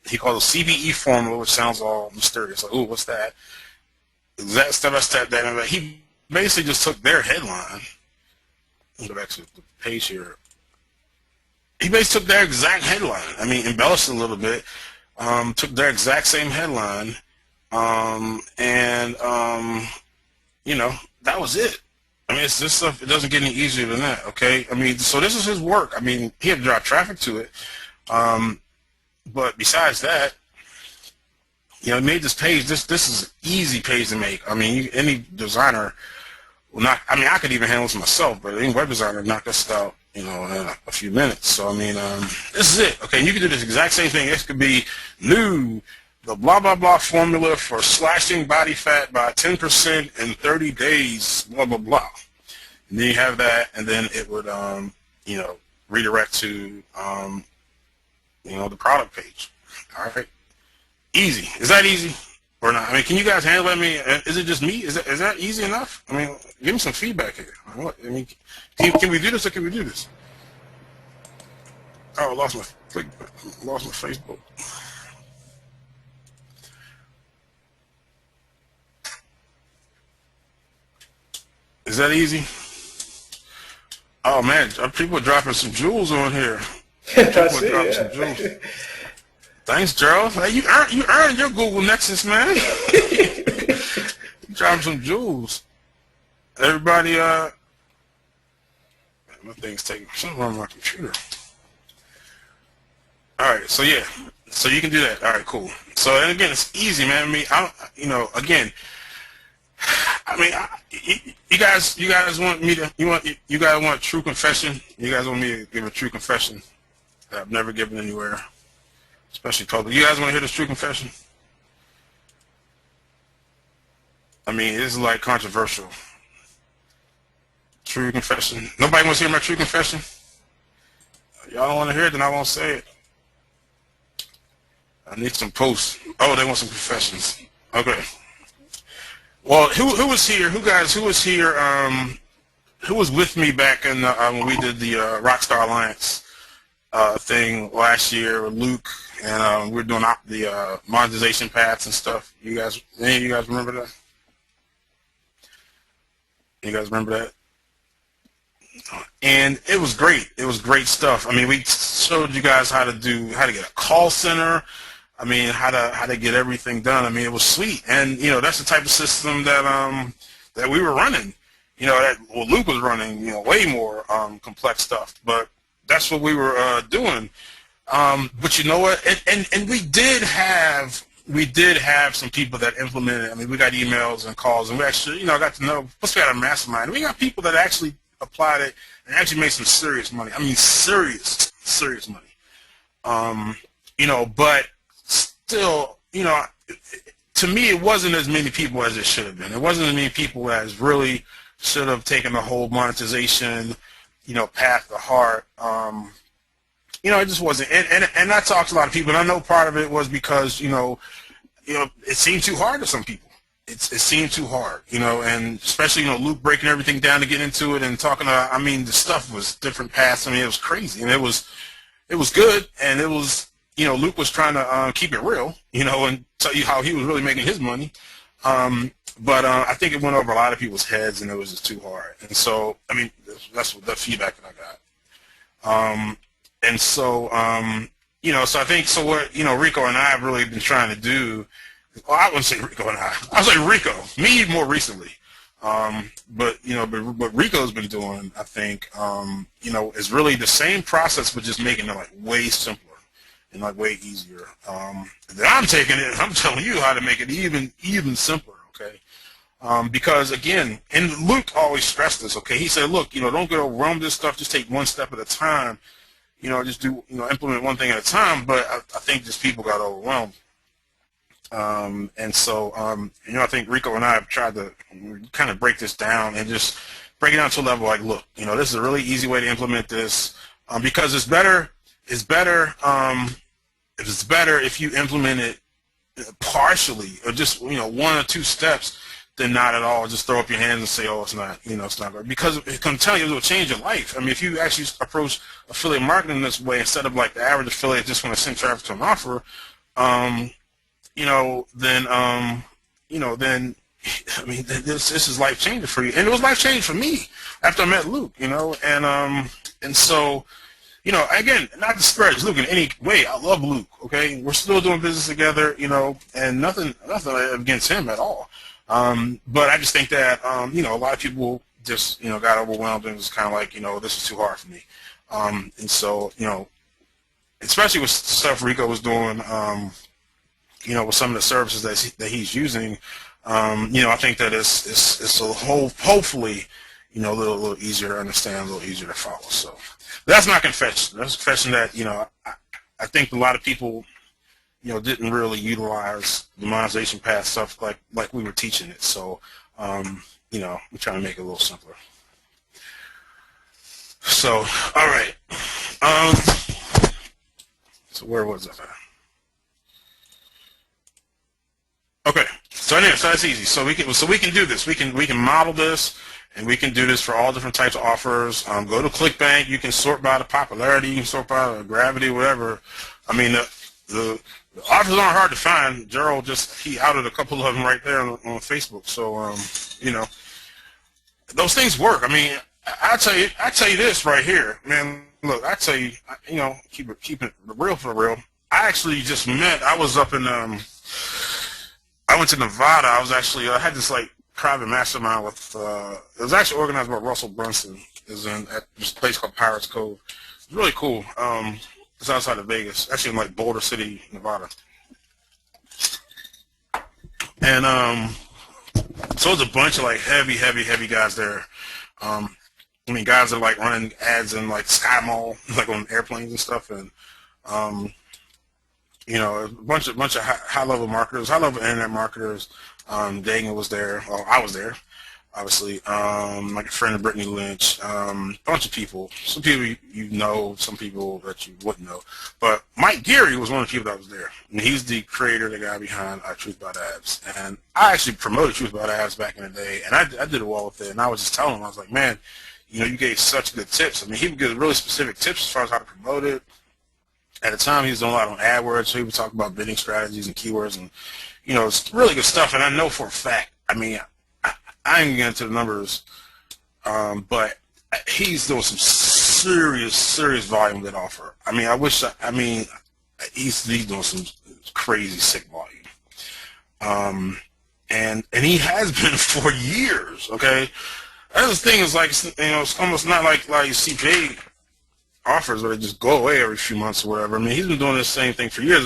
he called a CVE formula, which sounds all mysterious. Like, ooh, what's that? That step by step. That he basically just took their headline. Go back to the page here. He basically took their exact headline. I mean, embellished a little bit. Took their exact same headline, that was it. I mean, it's this stuff. It doesn't get any easier than that. Okay. I mean, so this is his work. I mean, he had to drive traffic to it. But besides that, he made this page. This is an easy page to make. I mean, any designer. I could even handle this myself, but any web designer knock this out, in a few minutes. So, I mean, this is it. Okay, and you can do this exact same thing. This could be the blah, blah, blah formula for slashing body fat by 10% in 30 days, blah, blah, blah. And then you have that, and then it would, redirect to, the product page. All right? Easy. Is that easy? Or not? I mean, can you guys handle it? I mean, is it just me? Is that easy enough? I mean, give me some feedback here. I mean, can we do this or can we do this? Oh, I lost my Facebook. Is that easy? Oh man, people are dropping some jewels on here. People are dropping some jewels. Thanks, Gerald. Hey, you earned your Google Nexus, man. Dropping some jewels. Everybody, my thing's taking something wrong with my computer. All right, so yeah, so you can do that. All right, cool. So and again, it's easy, man. You guys want me to? You guys want a true confession? You guys want me to give a true confession that I've never given anywhere? Especially public. You guys want to hear this true confession? I mean, this is like controversial. True confession. Nobody wants to hear my true confession? Y'all don't want to hear it, then I won't say it. I need some posts. Oh, they want some confessions. Okay. Well, who was here? Who was here? Who was with me back in when we did the Rockstar Alliance thing last year with Luke, and we were doing the monetization paths and stuff. Any of you guys remember that? You guys remember that? And it was great. It was great stuff. I mean, we showed you guys how to get a call center. I mean, how to get everything done. I mean, it was sweet. And that's the type of system that that we were running. Luke was running. Way more complex stuff. But that's what we were doing. But you know what? And we did have some people that implemented. I mean, we got emails and calls, and we actually got to know. Plus, we had a mastermind. We got people that actually applied it and actually made some serious money. I mean, serious money. But still, to me, it wasn't as many people as it should have been. It wasn't as many people as really should have taken the whole monetization, path to heart. it just wasn't. And I talked to a lot of people, and I know part of it was because, it seemed too hard to some people. It seemed too hard, and especially, Luke breaking everything down to get into it and talking about, the stuff was different paths. It was crazy, and it was good, and it was, Luke was trying to keep it real, and tell you how he was really making his money. But I think it went over a lot of people's heads, and it was just too hard. And so, that's the feedback that I got. And so, so I think, so what, Rico and I have really been trying to do, well, I wouldn't say Rico and I was like Rico, me more recently. But Rico's been doing, I think, is really the same process, but just making it like way simpler and like way easier. Then I'm taking it, I'm telling you how to make it even simpler, okay? Because again, and Luke always stressed this, okay? He said, look, don't get overwhelmed with this stuff, just take one step at a time, just do, implement one thing at a time. But I think just people got overwhelmed. And so, I think Rico and I have tried to kind of break this down and just break it down to a level like, look, this is a really easy way to implement this, because it's better if you implement it partially or just, 1 or 2 steps than not at all. Just throw up your hands and say, oh, it's not, it's not good. Because it can tell you it will change your life. If you actually approach affiliate marketing this way, instead of like the average affiliate just want to send traffic to an offer, then this is life changing for you, and it was life changing for me after I met Luke, and so, again, not to disparage Luke in any way. I love Luke. Okay, we're still doing business together, and nothing against him at all. But I just think that a lot of people just got overwhelmed and was kind of like this is too hard for me, and so especially with stuff Rico was doing. With some of the services that he's using, I think that it's a hopefully, a little easier to understand, a little easier to follow. So that's not confession. That's a confession that, I think a lot of people, didn't really utilize the monetization path stuff like we were teaching it. So, we're trying to make it a little simpler. So, all right. So where was I? Okay, so that's easy. So we can do this. We can model this, and we can do this for all different types of offers. Go to ClickBank. You can sort by the popularity. You can sort by the gravity, whatever. The offers aren't hard to find. Gerald he outed a couple of them right there on Facebook. So those things work. I tell you this right here, man. Look, I tell you, keep it real for real. I actually just met. I was up in I went to Nevada. I had this like private mastermind with. It was actually organized by Russell Brunson. It was at this place called Pirates Cove. It's really cool. It's outside of Vegas, actually in like Boulder City, Nevada. And so it was a bunch of like heavy guys there. Guys that are like running ads in like Sky Mall, like on airplanes and stuff, and a bunch of high-level marketers, high-level internet marketers. Dagan was there. Well, I was there, obviously. Like a friend of Brittany Lynch. Bunch of people. Some people you know, some people that you wouldn't know. But Mike Geary was one of the people that was there. And he's the creator, the guy behind Truth About Abs. And I actually promoted Truth About Abs back in the day, and I did it well with it. And I was just telling him, I was like, man, you gave such good tips. He would give really specific tips as far as how to promote it. At the time, he was doing a lot on AdWords, so he would talk about bidding strategies and keywords, and it's really good stuff. And I know for a fact. I ain't gonna get into the numbers, but he's doing some serious volume with that offer. He's doing some crazy sick volume, and he has been for years. Okay, that's the thing is like it's almost not like CPA offers where they just go away every few months or whatever. He's been doing the same thing for years.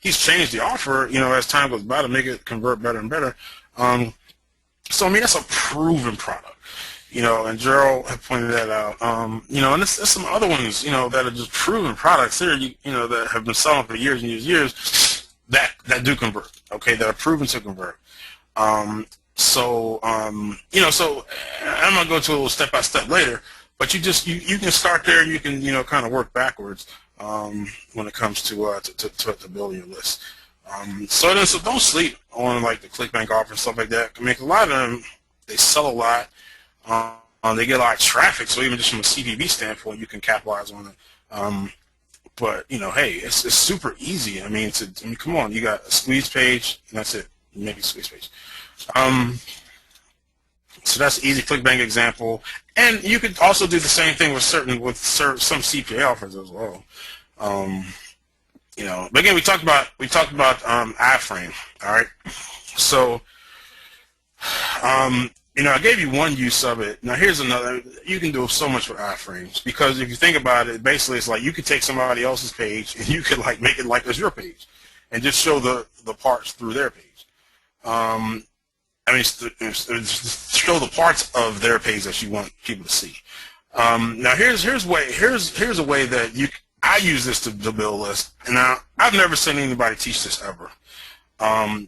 He's changed the offer, as time goes by to make it convert better and better. So that's a proven product, and Gerald had pointed that out. And there's some other ones, that are just proven products there, that have been selling for years and years that do convert, okay, that are proven to convert. So I'm gonna go to a little step by step later. But you can start there, and you can kind of work backwards when it comes to building your list. So don't sleep on like the ClickBank offer and stuff like that. I mean, a lot of them, they sell a lot. They get a lot of traffic, so even just from a CVB standpoint, you can capitalize on it. But hey, it's super easy. I mean, come on, you got a squeeze page, and that's it. Maybe squeeze page. So that's an easy ClickBank example, and you could also do the same thing with some CPA offers as well. But again, we talked about iframe. All right, so I gave you one use of it. Now here's another. You can do so much with iframes, because if you think about it, basically it's like you could take somebody else's page and you could like make it like it's your page, and just show the parts through their page. Show the parts of their page that you want people to see. Now here's a way that I use this to build lists. Now I've never seen anybody teach this ever. I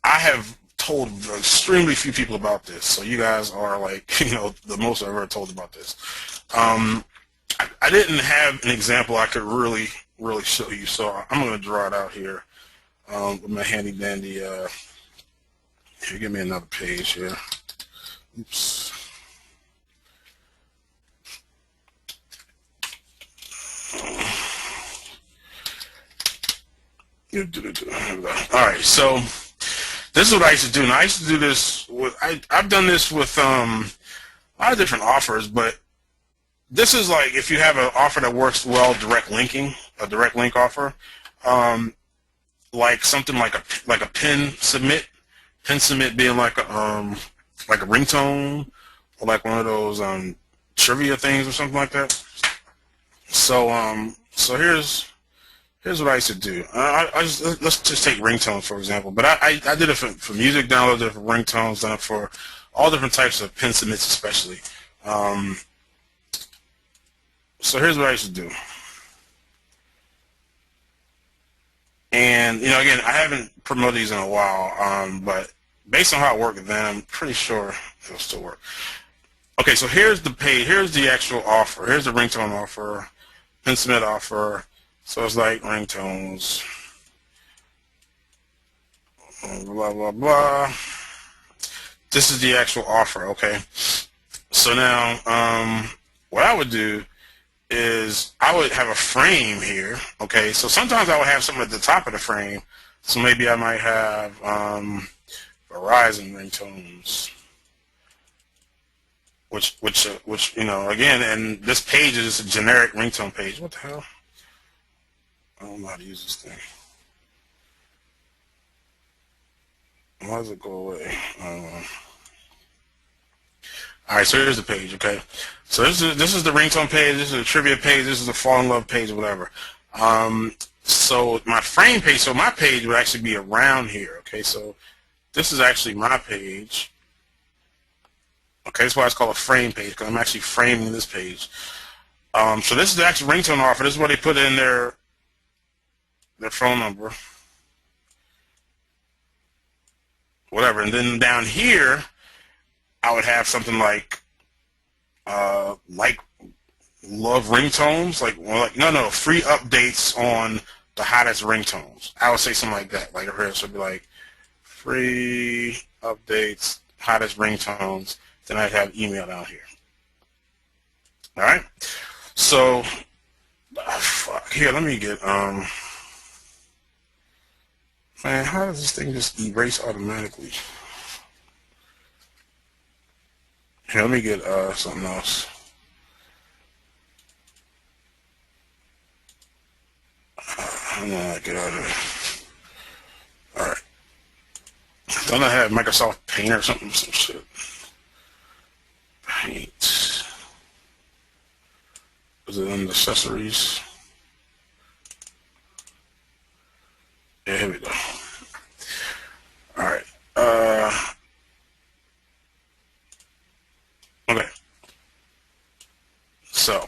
have told extremely few people about this, so you guys are like the most I've ever told about this. I didn't have an example I could really show you, so I'm going to draw it out here with my handy dandy. Here, give me another page here. Oops. All right, so this is what I used to do. And I used to do this with I've done this with a lot of different offers, but this is like if you have an offer that works well, a direct link offer, like something like a pin submit being like a ringtone, or like one of those trivia things or something like that. So here's what I used to do. Let's just take ringtones for example. But I did it for music, downloaded it for ringtones, done it for all different types of pin submits, especially. So here's what I used to do. And again, I haven't promoted these in a while, but based on how it worked then, I'm pretty sure it'll still work. Okay, so here's the page. Here's the actual offer. Here's the ringtone offer, pin submit offer. So it's like ringtones, blah, blah, blah. This is the actual offer, okay? So now what I would do is I would have a frame here, okay? So sometimes I would have something at the top of the frame. So maybe I might have Verizon ringtones, which again, and this page is a generic ringtone page. What the hell? I don't know how to use this thing. Why does it go away? Alright, so here's the page, okay? So this is the ringtone page, this is the trivia page, this is the fall in love page, or whatever. So my frame page, so my page would actually be around here, okay? So this is actually my page. Okay, that's why it's called a frame page, because I'm actually framing this page. So this is the actual ringtone offer. This is what they put in their phone number, whatever, and then down here I would have something like love ringtones, no free updates on the hottest ringtones. I would say something like that. Like here, so it'd be like free updates, hottest ringtones. Then I'd have email down here. All right. So here, let me get man, how does this thing just erase automatically? Here, let me get something else. I'm gonna get out of it. Alright. Don't I have Microsoft Paint or something? Some shit. Paint. Was it in accessories? Yeah, here we go. Alright. Okay. So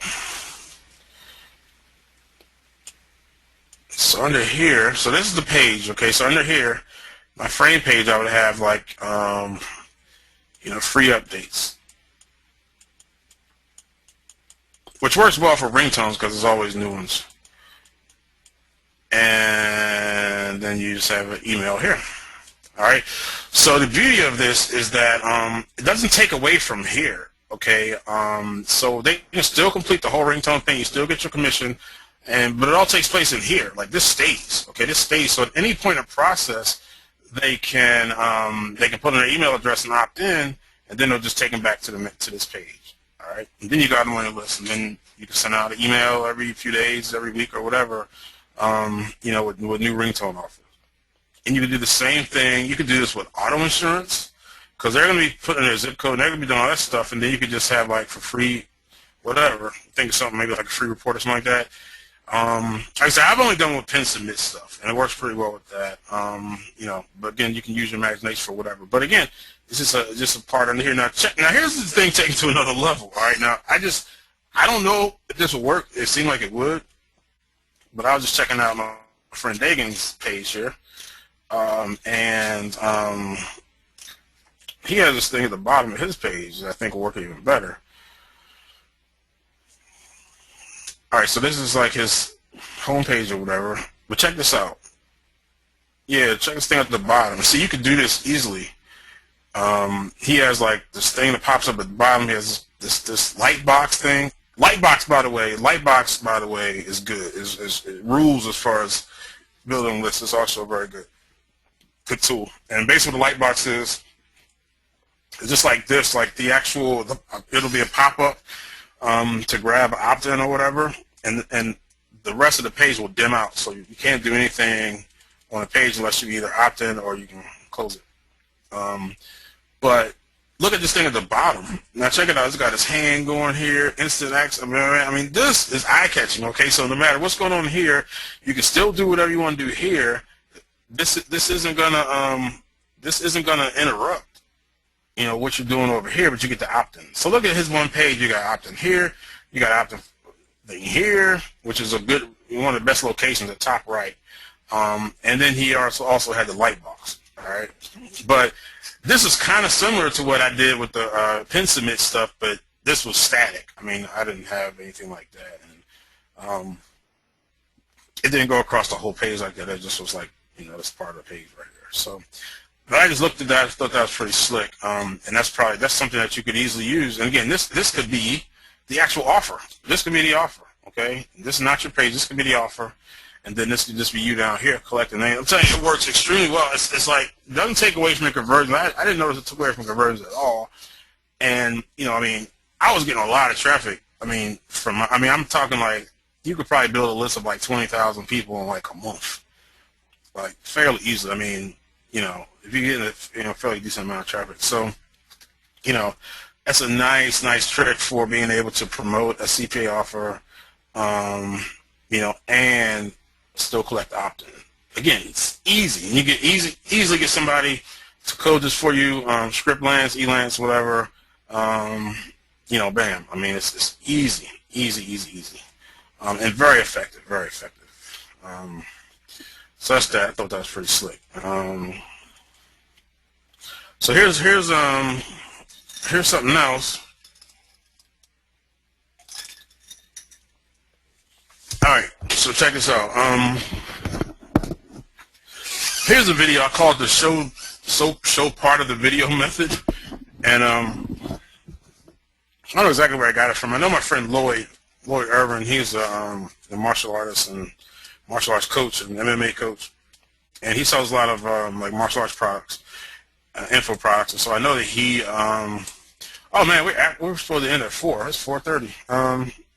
under here, so this is the page, okay? So under here, my frame page, I would have like, free updates. which works well for ringtones because there's always new ones. And then you just have an email here. All right. So the beauty of this is that it doesn't take away from here. Okay. So they can still complete the whole ringtone thing. You still get your commission, but it all takes place in here. Like this stays. Okay. This stays. So at any point in process, they can put in their email address and opt in, and then they'll just take them back to this page. All right. And then you got them on your list, and then you can send out an email every few days, every week, or whatever. With new ringtone offers. And you can do the same thing. You can do this with auto insurance because they're going to be putting their zip code and they're going to be doing all that stuff. And then you can just have like for free, whatever. Think of something maybe like a free report or something like that. Like I said, I've only done with pin submit stuff and it works pretty well with that. But again, you can use your imagination for whatever. But again, it's just a part under here. Now here's the thing taken to another level. All right. Now I don't know if this will work. It seemed like it would. But I was just checking out my friend Dagan's page here, and he has this thing at the bottom of his page that I think will work even better. All right, so this is like his homepage or whatever, but check this out. Yeah, check this thing at the bottom. See, you can do this easily. He has like this thing that pops up at the bottom. He has this light box thing. Lightbox, by the way, is good. It rules as far as building lists. It's also a very good tool. And basically what the Lightbox is just like this, like it'll be a pop-up to grab opt-in or whatever, and the rest of the page will dim out. So you can't do anything on a page unless you either opt-in or you can close it. But look at this thing at the bottom. Now check it out. It's got his hand going here, instant access. I mean, this is eye-catching. Okay, so no matter what's going on here, you can still do whatever you want to do here. This isn't gonna interrupt, what you're doing over here, but you get to opt-in. So look at his one page. You got opt-in here. You got opt-in thing here, which is one of the best locations at top right. And then he also had the light box. All right, but this is kind of similar to what I did with the pin submit stuff, but this was static. I mean, I didn't have anything like that, and it didn't go across the whole page like that. It just was like, that's part of the page right there. So, but I just looked at that. I thought that was pretty slick, and that's something that you could easily use. And again, this could be the actual offer. This could be the offer. Okay, this is not your page. This could be the offer. And then this could just be you down here collecting names. I'm telling you, it works extremely well. It's like, it doesn't take away from the conversion. I didn't notice it took away from conversions at all. And, I was getting a lot of traffic. I'm talking like, you could probably build a list of like 20,000 people in like a month. Like, fairly easily. If you get a fairly decent amount of traffic. So, that's a nice trick for being able to promote a CPA offer, and still collect opt-in. Again, it's easy, and you get easily get somebody to code this for you, Scriptlance, Elance, whatever. Bam. It's easy, and very effective, so that's that. I thought that was pretty slick. So here's something else. All right, so check this out. Here's a video. I call it the show part of the video method, and I don't know exactly where I got it from. I know my friend Lloyd Irvin. He's a martial artist and martial arts coach and MMA coach, and he sells a lot of like martial arts products, info products. And so I know that he. Oh man, we're supposed to end at 4. It's 4:30.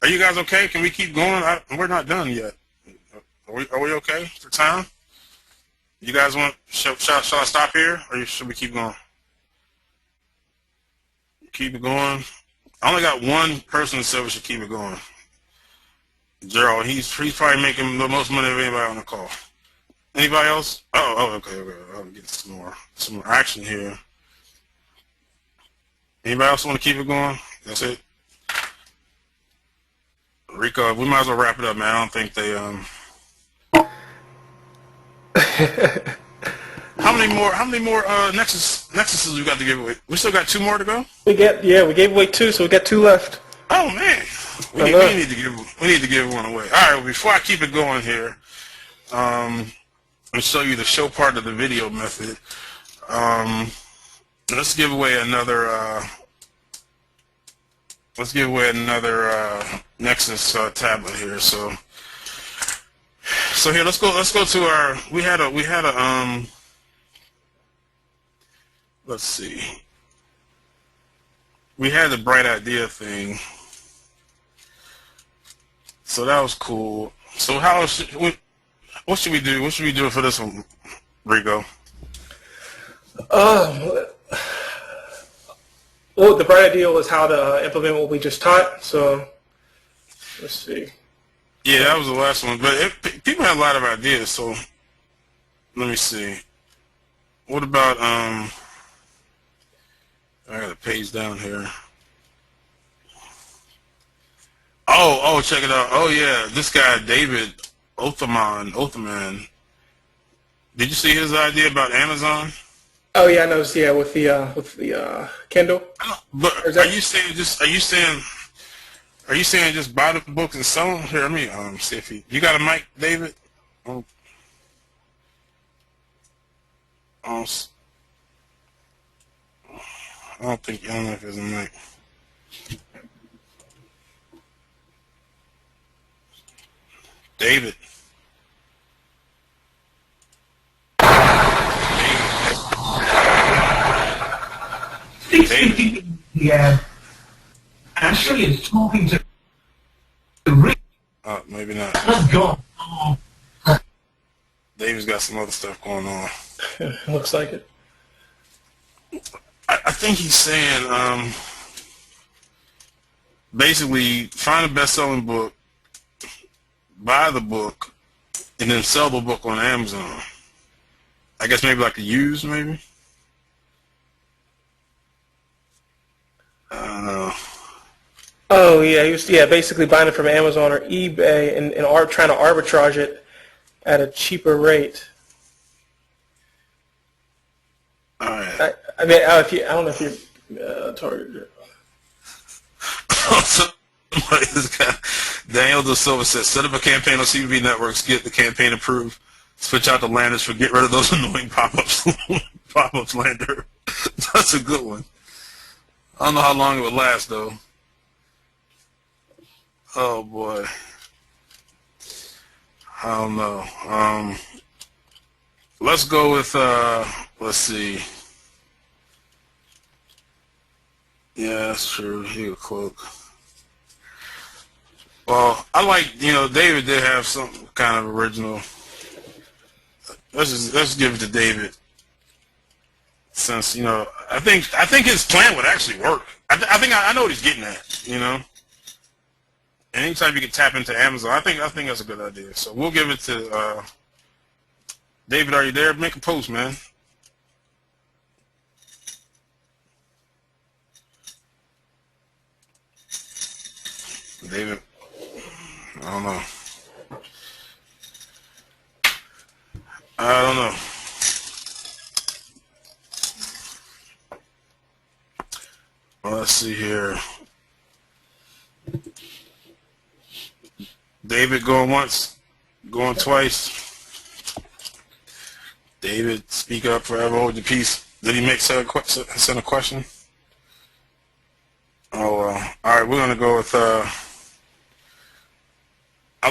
Are you guys okay? Can we keep going? We're not done yet. Are we okay for time? You guys want? Shall I stop here, or should we keep going? Keep it going. I only got one person that said we should keep it going. Gerald, he's probably making the most money of anybody on the call. Anybody else? Okay. I'll get some more action here. Anybody else want to keep it going? That's it. Rico, we might as well wrap it up, man. I don't think they How many more Nexuses we got to give away? We still got 2 more to go? We gave away 2, so we got 2 left. Oh man. We need to give one away. All right. Well, before I keep it going here, let me show you the show part of the video method. Let's give away another. Nexus tablet here. So here, let's go to our. We had a. Let's see. We had the bright idea thing. So that was cool. So what should we do? What should we do for this one, Rico? Well, the bright idea was how to implement what we just taught. So let's see. Yeah, that was the last one. But people have a lot of ideas. So let me see. What about I got a page down here. Oh, check it out. Oh yeah, this guy David Otherman. Did you see his idea about Amazon? Oh yeah, I noticed. Yeah, with the Kindle. But are you saying just buy the books and sell them? Here, let me see if you got a mic, David. I don't know if there's a mic. David. Yeah. Ashley is talking to Rick. Oh, maybe not. Oh, God. Oh. David's got some other stuff going on. Looks like it. I think he's saying, basically, find a best-selling book, buy the book, and then sell the book on Amazon. I guess maybe like a used, maybe? I don't know. Oh yeah, he was basically buying it from Amazon or eBay and trying to arbitrage it at a cheaper rate. All right. I mean, I don't know if you're targeted. This guy, Daniel De Silva says, set up a campaign on CBB Networks, get the campaign approved, switch out the landers, get rid of those annoying pop-ups. Pop-ups lander. That's a good one. I don't know how long it would last, though. Oh, boy. I don't know. Let's go with, let's see. Yeah, that's true. Here, cloak. Well, I like, David did have some kind of original. Let's give it to David. Since, I think his plan would actually work. I know what he's getting at, And anytime you can tap into Amazon, I think that's a good idea. So we'll give it to David. Are you there? Make a post, man. David, I don't know. Well, let's see here. David going once, going twice. David, speak up forever, hold your peace. Did he send a question? Oh well. All right, we're gonna go with. I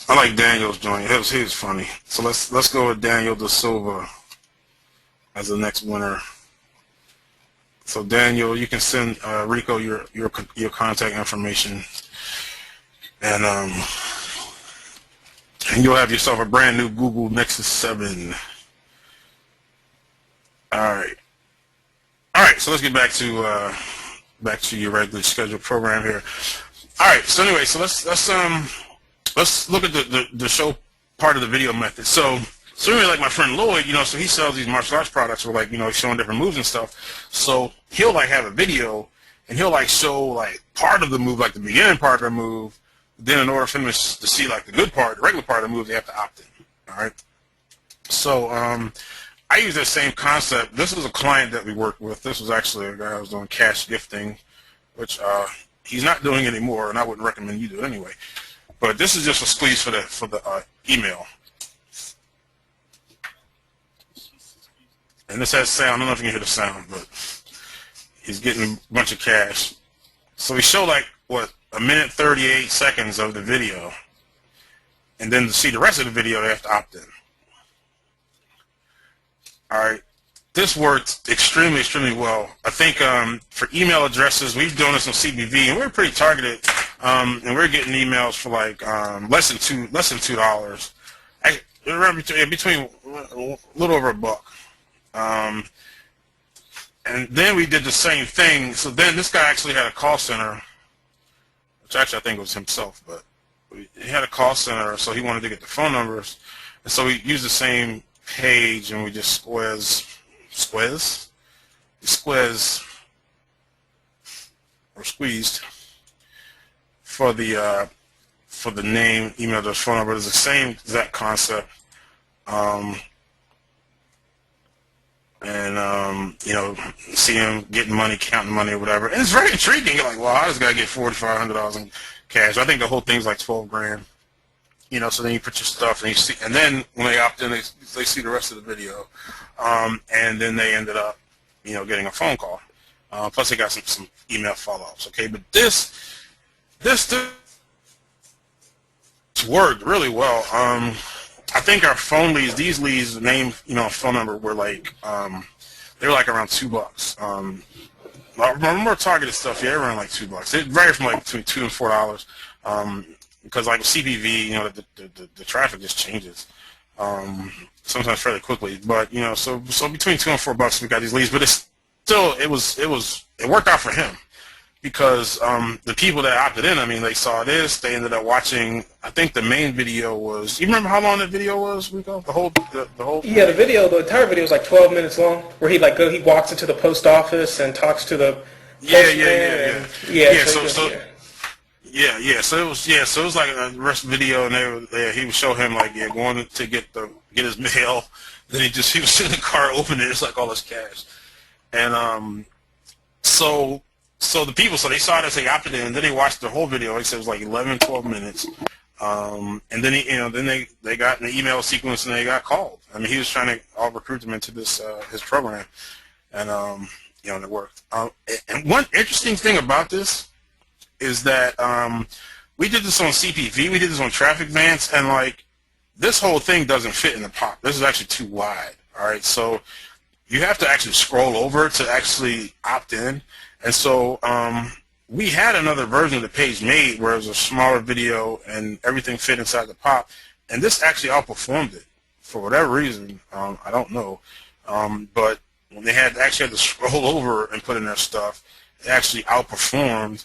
like Daniel's joint. He was funny. So let's go with Daniel De Silva as the next winner. So Daniel, you can send Rico your contact information, and you'll have yourself a brand new Google Nexus 7. All right. So let's get back to your regularly scheduled program here. All right. So anyway, so let's look at the show part of the video method. So anyway, like my friend Lloyd, so he sells these martial arts products with showing different moves and stuff. So he'll have a video and he'll show part of the move, like the beginning part of the move. Then in order for them to see the good part, the regular part of the move, they have to opt in. All right. So I use that same concept. This was a client that we worked with. This was actually a guy who was doing cash gifting which he's not doing anymore, and I wouldn't recommend you do it anyway. But this is just a squeeze for the email. And this has sound. I don't know if you can hear the sound, but he's getting a bunch of cash. So we show like, what, 1:38 of the video. And then to see the rest of the video, they have to opt in. All right. This worked extremely, extremely well. I think for email addresses, we've done this on CBV, and we're pretty targeted. And we're getting emails for like less than $2. Between a little over $1. And then we did the same thing. So then this guy actually had a call center, which actually I think it was himself, but he had a call center, so he wanted to get the phone numbers. And so we used the same page, and we just squeezed for the name, email address, phone number. It's the same exact concept. You know, see him getting money, counting money or whatever. And it's very intriguing. You're like, wow, I just got to get $4,500 in cash. I think the whole thing's like 12 grand. You know, so then you put your stuff and you see, and then when they opt in, they see the rest of the video. And then they ended up, you know, getting a phone call. Plus they got some email follow-ups. Okay, but this worked really well. I think our phone leads, these leads, name, you know, phone number were like, they were like around $2. More targeted stuff, yeah, around like $2. It varied from like between $2 and $4. Because like with CPV, you know, the traffic just changes. Sometimes fairly quickly. But you know, so between $2 and $4 we got these leads. But it's still, it worked out for him. Because the people that opted in, I mean, they saw this. They ended up watching. I think the main video was. You remember how long that video was, Rico? The whole. Yeah, the entire video was like 12 minutes long, where he he walks into the post office and talks to the. Yeah. So it was like a rest video, and he would show him like going to get his mail. Then he was sitting in the car opening it. It's like all this cash, and So the people, they saw this, they opted in, and then they watched the whole video. Like I said, it was like 11, 12 minutes. And then then they got an email sequence and they got called. I mean, he was trying to recruit them into this his program, and you know, and it worked. And one interesting thing about this is that we did this on CPV, we did this on Traffic Vance, and like this whole thing doesn't fit in the pop. This is actually too wide. All right, so you have to actually scroll over to actually opt in. And so we had another version of the page made where it was a smaller video and everything fit inside the pop, and this actually outperformed it for whatever reason. I don't know, but when they actually had to scroll over and put in their stuff, it actually outperformed.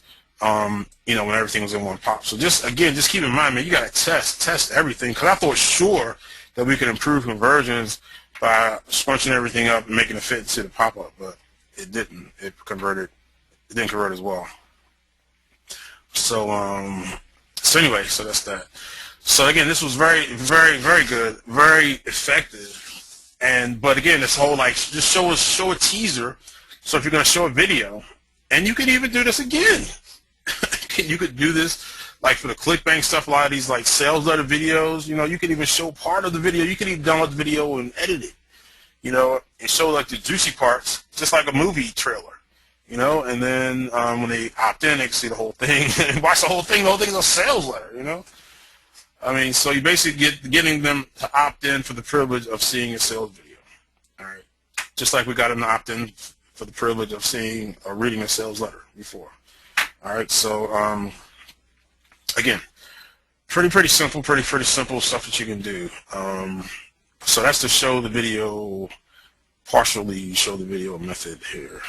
You know, when everything was in one pop. So just keep in mind, man, you got to test everything, because I thought sure that we could improve conversions by scrunching everything up and making it fit into the pop-up, but it didn't. It didn't convert as well. So anyway, so that's that. So again, this was very, very, very good, very effective. But again, this whole like just show a teaser. So if you're going to show a video, and you can even do this again. You could do this like for the ClickBank stuff. A lot of these like sales letter videos, you know, you could even show part of the video. You could even download the video and edit it, you know, and show like the juicy parts, just like a movie trailer. You know, and then when they opt in, they can see the whole thing and watch the whole thing. The whole thing is a sales letter, you know. I mean, so you basically getting them to opt in for the privilege of seeing a sales video. All right, just like we got them to opt in for the privilege of seeing or reading a sales letter before. All right, so again, pretty simple, pretty simple stuff that you can do. So that's to show the video, partially show the video method here.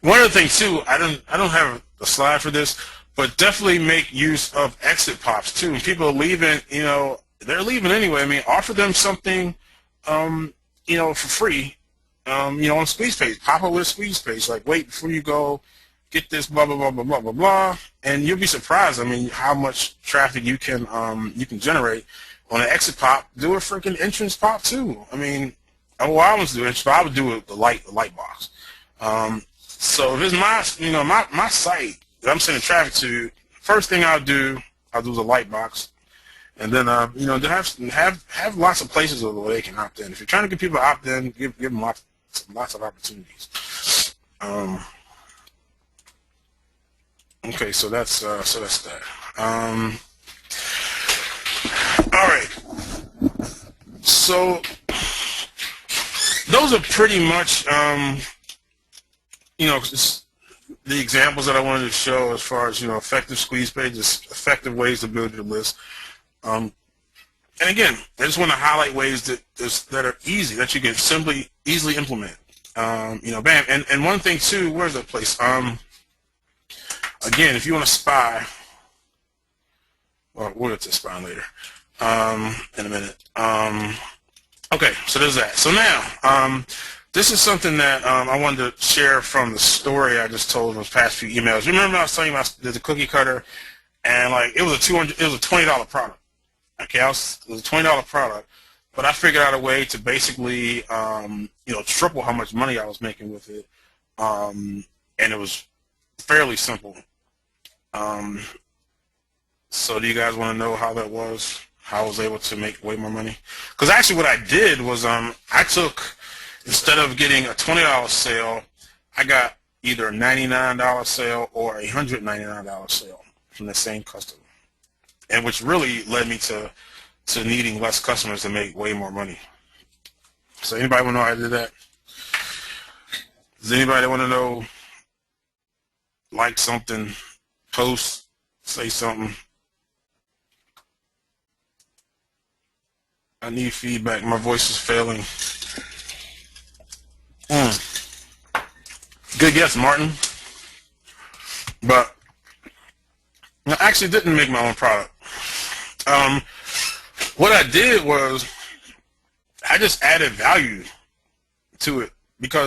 One other thing too, I don't have a slide for this, but definitely make use of exit pops too. When people are leaving, you know, they're leaving anyway. I mean, offer them something, you know, for free, you know, on a squeeze page. Pop up with a squeeze page, like wait before you go, get this blah blah blah blah blah blah blah, and you'll be surprised. I mean, how much traffic you can generate on an exit pop. Do a freaking entrance pop too. I mean, I was doing, so I would do the light box. So if it's my site that I'm sending traffic to, first thing I'll do is a light box, and then to have lots of places where they can opt in. If you're trying to get people to opt in, give them lots of opportunities. Okay, so that's that. All right. So those are pretty much the examples that I wanted to show as far as effective squeeze pages, effective ways to build your list. And again, I just want to highlight ways that are easy, that you can easily implement. Bam. And one thing too, where's that place? Again, if you want to spy, well, we'll get to spy later, in a minute. Okay, so there's that. So now, this is something that I wanted to share from the story I just told in those past few emails. Remember I was telling you about the cookie cutter, and it was a $20 product. Okay, it was a $20 product, but I figured out a way to basically, triple how much money I was making with it, and it was fairly simple. So do you guys want to know how that was? How I was able to make way more money? Because actually what I did was I took, instead of getting a $20 sale, I got either a $99 sale or a $199 sale from the same customer, and which really led me to needing less customers to make way more money. So anybody want to know how I did that? Does anybody want to know? Like something, post, say something. I need feedback. My voice is failing. Good guess, Martin. But I actually didn't make my own product. What I did was I just added value to it, because